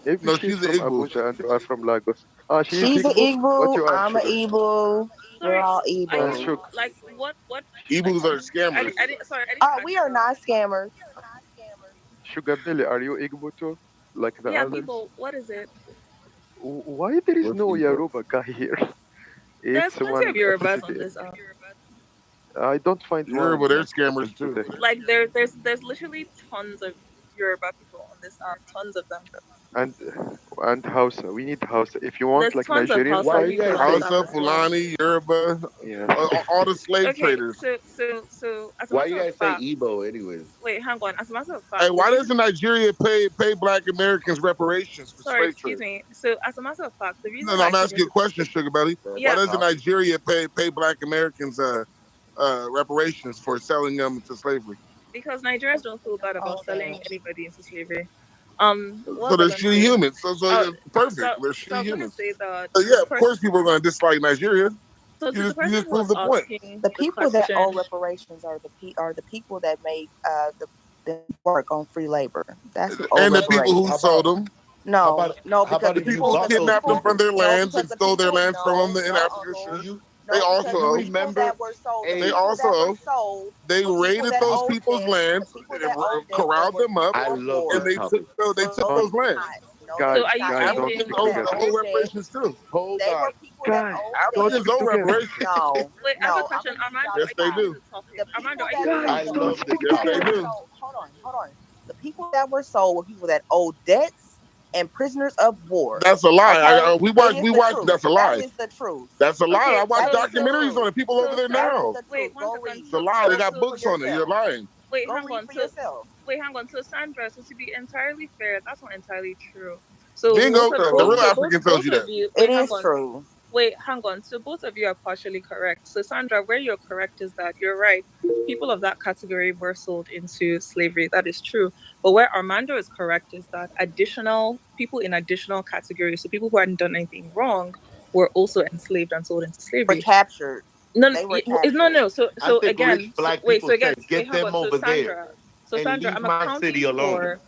Maybe No, she's she's from an Igbo. Abuja and you are from Lagos. She's an Igbo. I'm an Sugar? Igbo. We're all And Igbo. Sugar. Like, what? Igbos are scammers. I didn't We are not scammers. Sugar Belly, are you Igbo too? Like the yeah, others? people, what is it? Why there is no Yoruba guy here? There's plenty one of Yorubas on ethnicity. this. I don't find Yoruba, one. they're scammers too. Like there's literally tons of Yoruba people on this app. Tons of them. And Hausa. We need Hausa. If you want There's like tons of Nigerian Hausa side, people on this Hausa, app as well. Fulani, Yoruba, yes. all the slave Okay, traders. so as a Why matter you of guys say fact, Igbo anyways? wait, hang on. As a matter of fact, Hey, the why reason- doesn't Nigeria pay Black Americans reparations for sorry, slave excuse trade? me. So as a matter of fact, the reason No, why I'm I asking you a question, Sugar Belly. Yeah. Why doesn't Nigeria pay Black Americans reparations for selling them into slavery? because Nigerians don't feel bad about selling anybody into slavery. So they're shitty humans. So perfect. They're So shitty I'm gonna humans. say that. So yeah, of course people are going to dislike Nigeria. So to You the person just who was proved the point. asking The people that owe question, reparations are the people that made the work on free labor. That's who owe And the people reparations. who sold them. No, how because about the if you people Who bought the those kidnapped them people from their no, lands because and the stole their people lands from them in no, Africa. no, Shit. no, They because also the owe. people that were sold, the They people also that were owe. sold, They the people raided that those owed people's them, lands, the people that owed them, corralled they were them up, I people of love war. and this topic. they took those lands. No, Guys, so are you guys, saying don't they stick Africans together. owe reparations too. Hold They on. were people that Guys, owed don't them. Africans owe stick together. reparations. No, wait, I have a no, question. I'm gonna Armando, Yes, they are you do. the topic? the Armando, people are that you Guys, I the don't love people stick this Yes, that they were together. do. sold. Hold on. The people that were sold were people that owed debts and prisoners of war. That's a lie. Okay, We it watched. is We the watched. truth. That's a That lie. is the truth. That's a lie. Okay, I watched That is the documentaries truth. on it. People over there That is now. the wait, truth. one Go second. read. It's a lie. They Go got see books for on it. You're yourself. lying. Wait, Go hang read on. for So yourself. wait, hang on. So Sandra, so to be entirely fair, that's not entirely true. So Bingo. both of The real so African tells both you of that. you. It Wait, hang is on. true. Wait, hang on. So both of you are partially correct. So Sandra, where you're correct is that you're right. People of that category were sold into slavery. That is true. But where Armando is correct is that additional people in additional categories, so people who hadn't done anything wrong, were also enslaved and sold into Were slavery. captured. No, They were no, captured. no. So I think again, rich black wait. So people again, said, wait, get hang them on. So over there Sandra, so and Sandra, leave my city alone.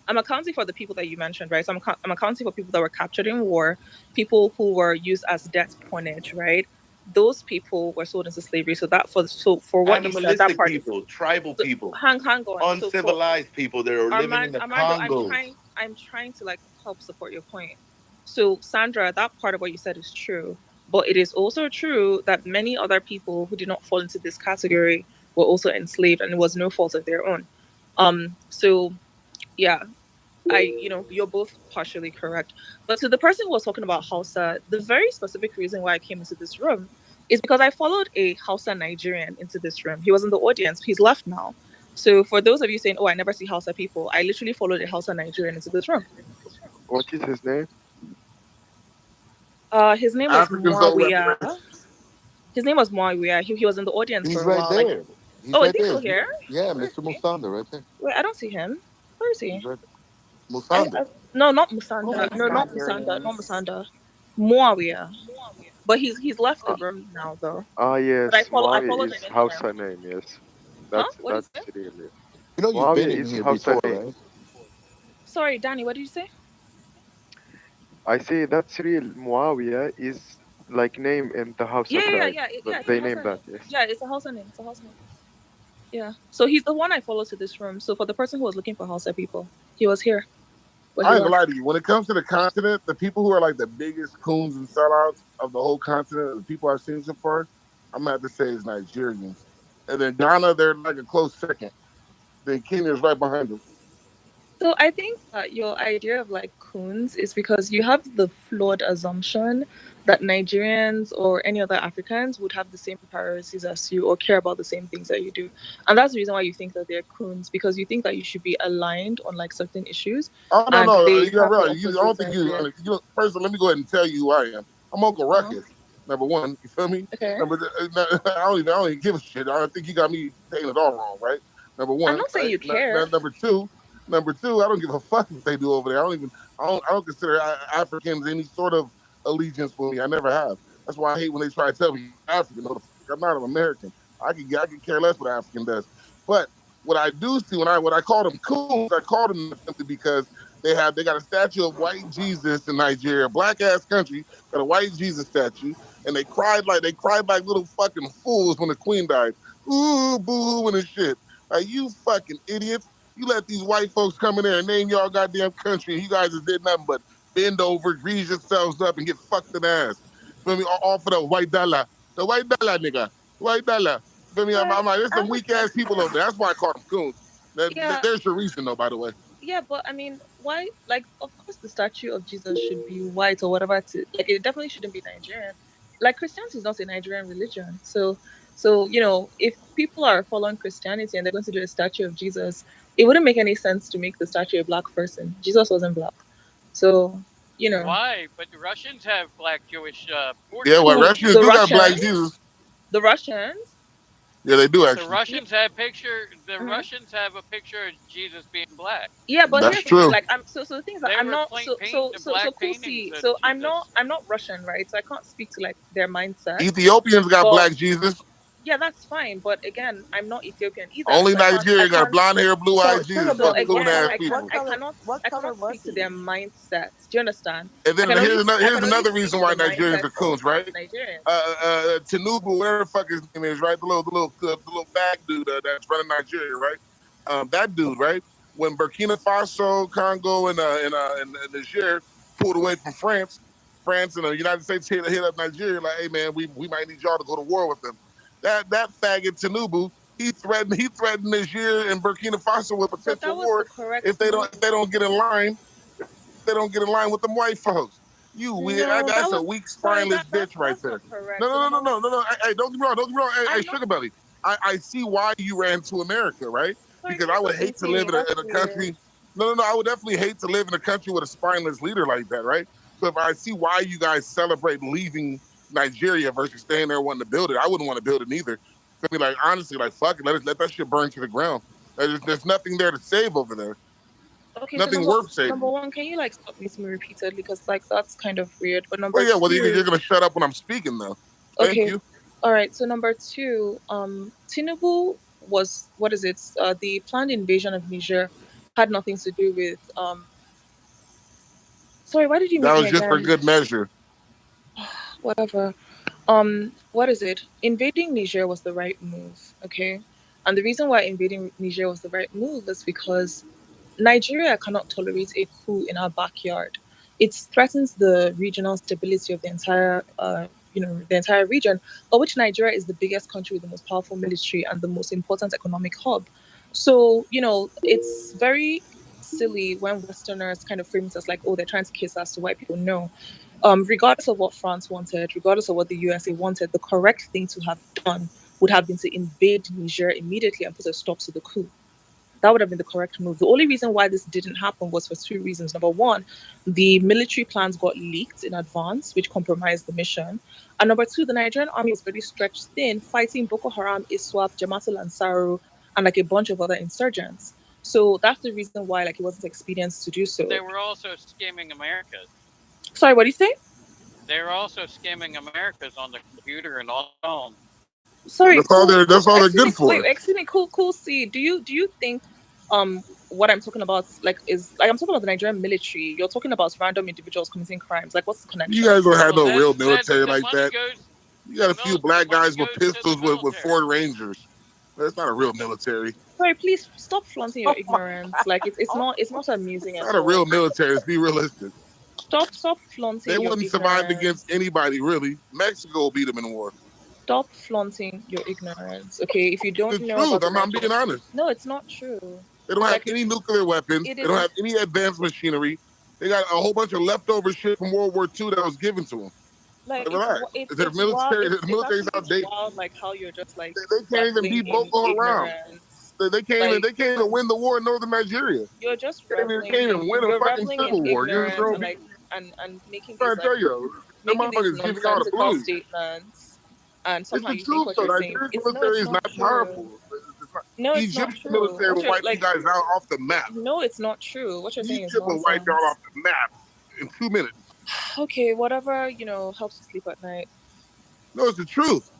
I'm accounting for the people that you mentioned, right? So I'm accounting for people that were captured in war, people who were used as debt coinage, right? Those people were sold into slavery. So for what you said, that Animalistic part. people, tribal people, Hang on. So for uncivilized people that are living in the Armando, Congos. I'm trying to like help support your point. So Sandra, that part of what you said is true, but it is also true that many other people who did not fall into this category were also enslaved, and it was no fault of their own. So yeah, you're both partially correct. But to the person who was talking about Hausa, the very specific reason why I came into this room is because I followed a Hausa Nigerian into this room. He was in the audience. He's left now. So for those of you saying, "Oh, I never see Hausa people," I literally followed a Hausa Nigerian into this room. What is his name? His name was Africans owe Muawiyah. reparations. His name was Muawiyah. He was in the audience He's for a right while. there. Like, He's oh, right is he there. still here? Yeah, Mr. Musanda right there. Wait, I don't see him. Where is he? He's right there. Musanda. No, not Musanda. He's No, not not here. Musanda. Not Musanda. Muawiyah. But he's left the room now though. Ah, yes, But I followed Muawi him is in Hausa here. name, yes. Huh? What is That's it? really. You know you've Muawi been in is here Hausa before, name. right? Sorry, Danny, what did you say? I say that's real. Muawiya is like name in the Hausa tribe. But It's they a Hausa name that, name. yes. Yeah, it's a Hausa name. It's a Hausa name. Yeah. So he's the one I followed to this room. So for the person who was looking for Hausa people, he was here. But I ain't gonna lie to you. When it comes to the continent, the people who are like the biggest coons and sellouts of the whole continent, the people I've seen so far, I'm gonna have to say is Nigerians. And then Ghana, they're like a close second. Then Kenya's right behind them. So I think that your idea of like coons is because you have the flawed assumption that Nigerians or any other Africans would have the same priorities as you or care about the same things that you do. And that's the reason why you think that they're coons, because you think that you should be aligned on like certain issues. Oh no, and no, they you're have the right. I opposite don't think idea. First, let me go ahead and tell you who I am. I'm Uncle Ruckus. Number one, you feel me? Okay. I don't even give a shit. I don't think you got me saying it all wrong, right? Number one. I'm not saying you care. Number two, I don't give a fuck what they do over there. I don't consider Africans any sort of allegiance for me. I never have. That's why I hate when they try to tell me African. No, the fuck, I'm not an American. I can care less what an African does. But what I do see when I call them coons, I call them simply because they got a statue of white Jesus in Nigeria, black ass country, got a white Jesus statue, and they cried like little fucking fools when the Queen died. Ooh, boo, and shit. Like, you fucking idiots. You let these white folks come in there and name y'all goddamn country, and you guys just did nothing but bend over, grease yourselves up, and get fucked in the ass. Feel me? All for the white dollar. The white dollar, nigga. White dollar. Feel me? I'm like, there's some weak ass people over there. That's why I call them coons. Yeah. There's your reason, though. By the way. Yeah, but I mean, why? Like, of course, the statue of Jesus should be white or whatever. Like, it definitely shouldn't be Nigerian. Like, Christianity is not a Nigerian religion. So if people are following Christianity and they're going to do a statue of Jesus, it wouldn't make any sense to make the statue a black person. Jesus wasn't black, so Why? But the Russians have black Jewish. Yeah, well, Russians do got black Jesus. The Russians. Yeah, they do actually. The Russians have picture. The Russians have a picture of Jesus being black. Yeah, but that's here's true. The thing, like so the things that I'm not so cool. So I'm not Russian, right? So I can't speak to like their mindset. Ethiopians got black Jesus. Yeah, that's fine. But again, I'm not Ethiopian either. Only so Nigeria got blonde hair, blue eyed Jesus. So again, I cannot speak to their mindset. Do you understand? And then here's another reason why Nigerians are coons, right? Tinubu, whatever the fuck his name is, right? The little bag dude that's running Nigeria, right? That dude, right? When Burkina Faso, Congo, and Niger pulled away from France and the United States hit up Nigeria, like, hey man, we might need y'all to go to war with them. That faggot Tinubu, he threatened Niger and Burkina Faso with potential war if they don't get in line. They don't get in line with them white folks. That's a weak, spineless bitch right there. No. Hey, don't get me wrong. Hey, Sugar Belly, I see why you ran to America, right? Because I would hate to live in a country. No. I would definitely hate to live in a country with a spineless leader like that, right? So if I see why you guys celebrate leaving Nigeria versus staying there wanting to build it, I wouldn't want to build it neither. I mean, like, honestly, like, fuck it, let that shit burn to the ground. There's nothing there to save over there. Okay, nothing so worth saving. Number one, can you like stop me repeatedly because like that's kind of weird. But number well, two, you're gonna shut up when I'm speaking though. Thank you. All right. So number two, Tinubu was the planned invasion of Niger had nothing to do with Sorry, why did you? That was just for good measure. Whatever. Invading Niger was the right move. Okay, and the reason why invading Niger was the right move is because Nigeria cannot tolerate a coup in our backyard. It threatens the regional stability of the entire, the entire region, of which Nigeria is the biggest country with the most powerful military and the most important economic hub. So, it's very silly when Westerners kind of frame it as like, oh, they're trying to kiss us to white people. No. Regardless of what France wanted, regardless of what the USA wanted, the correct thing to have done would have been to invade Niger immediately and put a stop to the coup. That would have been the correct move. The only reason why this didn't happen was for two reasons. Number one, the military plans got leaked in advance, which compromised the mission. And number two, the Nigerian army was very stretched thin, fighting Boko Haram, ISWAP, Jamaat al-Ansar, and like a bunch of other insurgents. So that's the reason why it wasn't expedient to do so. They were also scamming Americans. Sorry, what do you say? They were also scamming Americans on the computer and on. Sorry, that's all they're good for. Wait, excuse me, cool. See, do you think what I'm talking about I'm talking about the Nigerian military? You're talking about random individuals committing crimes. Like, what's the connection? You guys don't have no real military like that. You got a few black guys with pistols with Ford Rangers. That's not a real military. Sorry, please stop flaunting your ignorance. Like it's not amusing. It's not a real military. Let's be realistic. Stop flaunting. They wouldn't survive against anybody, really. Mexico will beat them in war. Stop flaunting your ignorance. Okay, if you don't know, truth. I'm being honest. No, it's not true. They don't have any nuclear weapons. They don't have any advanced machinery. They got a whole bunch of leftover shit from World War II that was given to them. Like, their military's outdated. Like how you're just like they can't even beat Boko Haram. They can't even win the war in northern Nigeria. You're just they can't even win a fucking civil war. You're and making these nonsensical statements. And somehow it's the truth, though. Nigeria's military is not powerful. No, it's not true. Military will wipe you guys out off the map. No, it's not true. What you're saying is Egypt will wipe y'all off the map in 2 minutes. Okay, whatever, helps you sleep at night. No, it's the truth.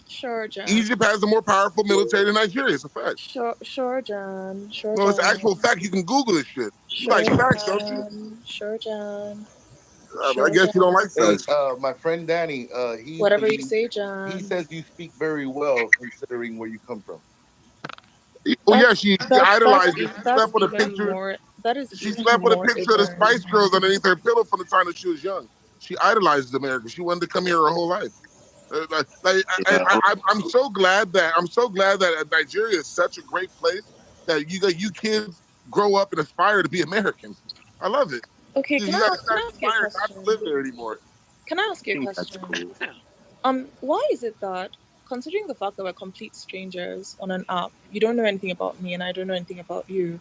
Sure, John. Egypt has a more powerful military than Nigeria. It's a fact. Sure, John. Sure, no, it's an actual fact. You can Google this shit. You like facts, don't you? Sure, John. I guess you don't like facts. My friend Danny, whatever you say, John. He says you speak very well considering where you come from. Oh yeah, she idolized you. She slept with a picture. She slept with a picture of the Spice Girls underneath her pillow from the time that she was young. She idolized America. She wanted to come here her whole life. I'm so glad that Nigeria is such a great place that you kids grow up and aspire to be Americans. I love it. Okay, You can I guys ask you a aspire not to question? live there anymore. Can I ask you a question? Why is it that, considering the fact that we're complete strangers on an app, you don't know anything about me and I don't know anything about you,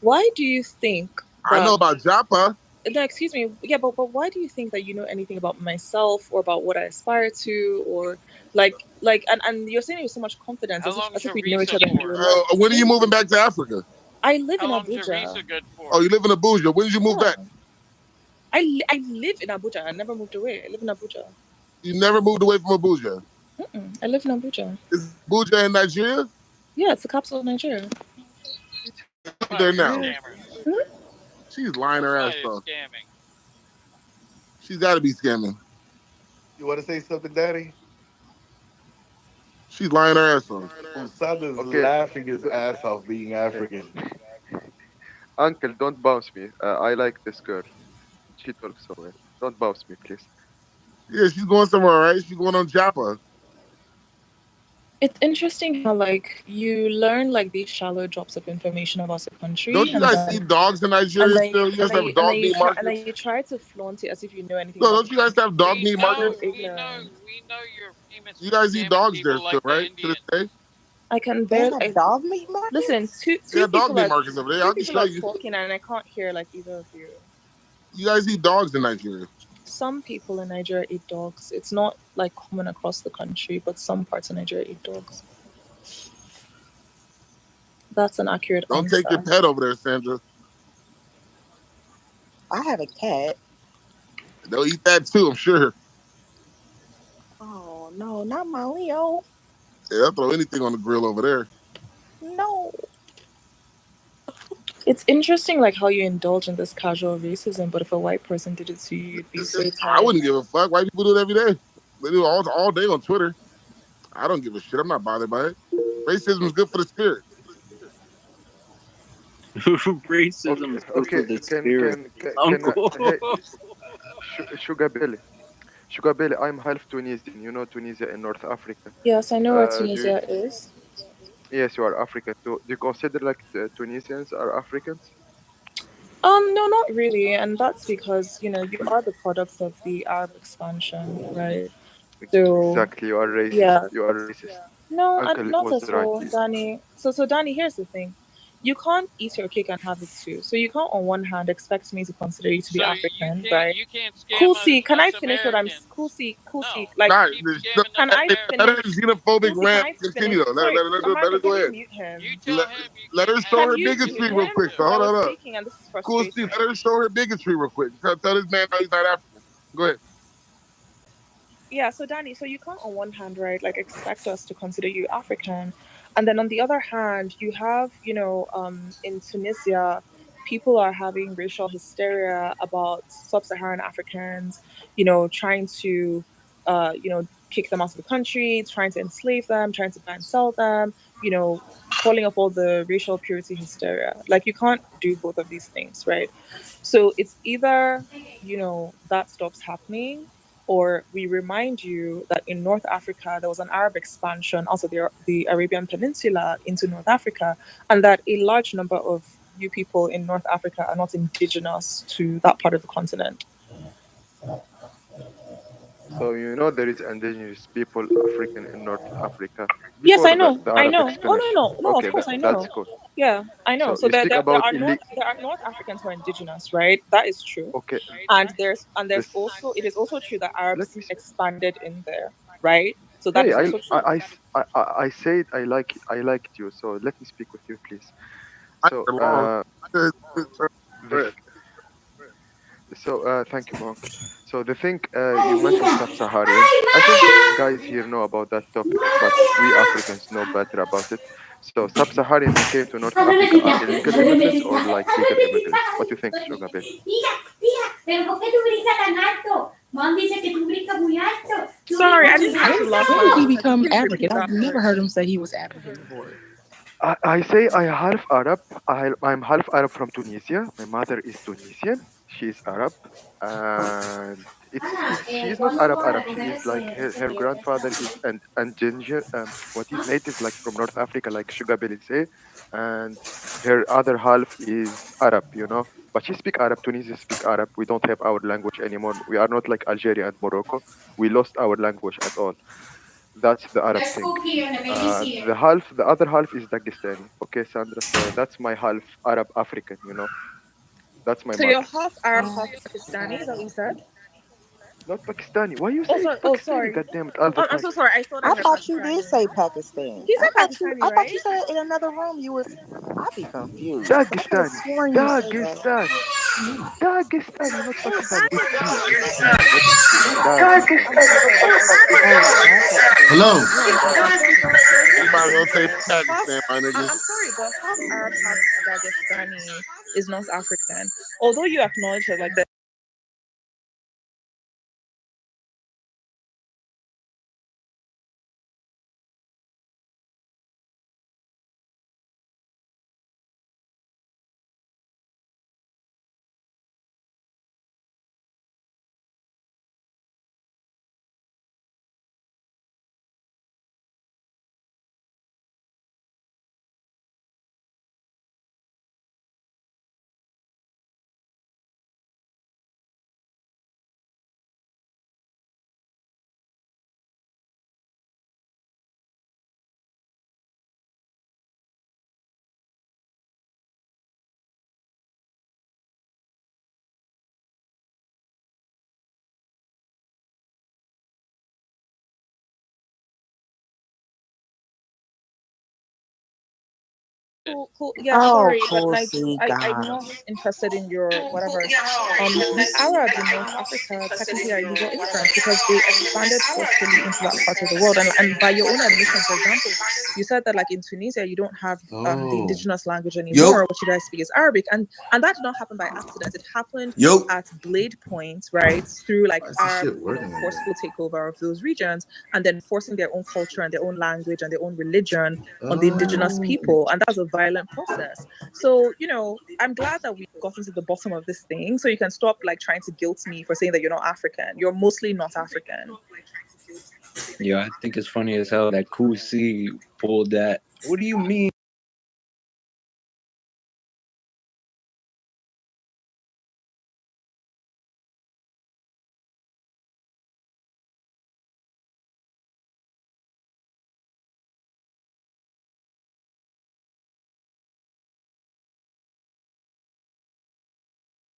why do you think that... I know about Japa. No, excuse me. Yeah, but why do you think that you know anything about myself or about what I aspire to, or and you're saying it with so much confidence as if we know each other in real life? When are you moving back to Africa? I live in Abuja. Oh, you live in Abuja. When did you move back? I live in Abuja. I never moved away. I live in Abuja. You never moved away from Abuja? I live in Abuja. Is Abuja in Nigeria? Yeah, it's the capital of Nigeria. There now. She's lying her ass off. She's got to be scamming. You want to say something, Daddy? She's lying her ass off. Usad is laughing his ass off being African. Uncle, don't bounce me. I like this girl. She talks so well. Don't bounce me, please. Yeah, she's going somewhere, right? She's going on Japa. It's interesting how you learn these shallow drops of information about the country. Don't you guys see dogs in Nigeria still? You guys have dog meat markets? And then you try to flaunt it as if you know anything. No, don't you guys have dog meat markets? We know you're famous. You guys eat dogs there still, right? To this day? I can barely dog meat market. Listen. Two dog meat people markets over there. I'll just show you. Talking and I can't hear either of you. You guys eat dogs in Nigeria? Some people in Nigeria eat dogs. It's not common across the country, but some parts of Nigeria eat dogs. That's an accurate Don't answer. take your pet over there, Sandra. I have a cat. They'll eat that too, I'm sure. Oh no, not my Leo. Yeah, they'll throw anything on the grill over there. No. It's interesting how you indulge in this casual racism, but if a white person did it to you, you'd be so tired. I wouldn't give a fuck. White people do it every day. They do it all day on Twitter. I don't give a shit. I'm not bothered by it. Racism is good for the spirit. Racism is good for the spirit. Uncle. Sugar Belly, I'm half Tunisian. You know Tunisia in North Africa. Yes, I know where Tunisia is. Yes, you are African. Do you consider the Tunisians are Africans? No, not really, and that's because you are the products of the Arab expansion, right? So exactly, you are racist. Yeah. You are racist. No, Uncle not was at all, right. Danny. So Danny, here's the thing. You can't eat your cake and have it too. So you can't, on one hand, expect me to consider you to be African, right? You can't scam Coolsy, can I us finish what I'm... Americans. Coolsy, No. Nah, can I let her finish? xenophobic Coolsy, rant can I continue finish? though. Let her go ahead. Mute him. Let her show Can her you bigotry mute real him? quick. So I hold was on up. speaking and this is Cool, frustrating. Steve, let her show her bigotry real quick. Tell this man how he's not African. Go ahead. Yeah, so Danny, so you can't on one hand, right, expect us to consider you African. And then on the other hand, you have, in Tunisia, people are having racial hysteria about sub-Saharan Africans, trying to, kick them out of the country, trying to enslave them, trying to buy and sell them, calling up all the racial purity hysteria. You can't do both of these things, right? So it's either, that stops happening, or we remind you that in North Africa, there was an Arab expansion, also the Arabian Peninsula into North Africa, and that a large number of you people in North Africa are not indigenous to that part of the continent. So there is indigenous people African in North Africa. Yes, I Before know. the I Arab know. expansion. No, Okay, of course I know. that's cool. Yeah, I know. So you there speak are about North Africans who are indigenous, right? That is true. Okay. And there's This- also, it is also true that Arabs expanded in there, right? So that Hey, is also true. I said I liked you. So let me speak with you, please. So thank you, Monk. So the thing you mentioned sub-Saharan, I think guys here know about that topic, but we Africans know better about it. So sub-Saharan who came to North Africa are illegal immigrants or legal immigrants? What do you think, Sugar Bill? Sorry, I didn't have to laugh. When did he become African? I've never heard him say he was African before. I say I half Arab. I'm half Arab from Tunisia. My mother is Tunisian. She is Arab, and She's not Arab. She is like her grandfather is and ginger. What is native like from North Africa, like Sugar Belisay, and her other half is Arab. But she speak Arab. Tunisia speak Arab. We don't have our language anymore. We are not like Algeria and Morocco. We lost our language at all. That's the Arab thing. The other half is Dagestani. Okay, Sandra. So that's my half Arab African. That's my So mother. you're half Arab, half Pakistani, is that what you said? Not Pakistani. Why you Oh, saying sorry. Pakistani? Oh, sorry. God damn it, all the I'm time. so sorry. I thought I thought you did say Pakistan. He said I Pakistani, thought right? you said in another room you was. I'd be confused. I could have Dagestani. sworn you said that. Dagestani, not Pakistani. With G. Hello. Everybody gonna say Pakistan, my nigga. I'm sorry, but half Arab, half Dagestani is North African. Although you acknowledge that, like, that. Cool. Yeah, sorry, but like I'm not interested in your whatever. The Arabs in North Africa technically are illegal immigrants because they expanded forcefully into that part of the world. And by your own admission, for example, you said that like in Tunisia you don't have the indigenous language anymore. What you guys speak is Arabic, and that did not happen by accident. It happened at blade point, right, through like Arab forceful takeover of those regions, and then forcing their own culture and their own language and their own religion on the indigenous people, and that's a violent process. So I'm glad that we've gotten to the bottom of this thing, so you can stop like trying to guilt me for saying that you're not African. You're mostly not African. Yeah, I think it's funny as hell that Cool C pulled that. What do you mean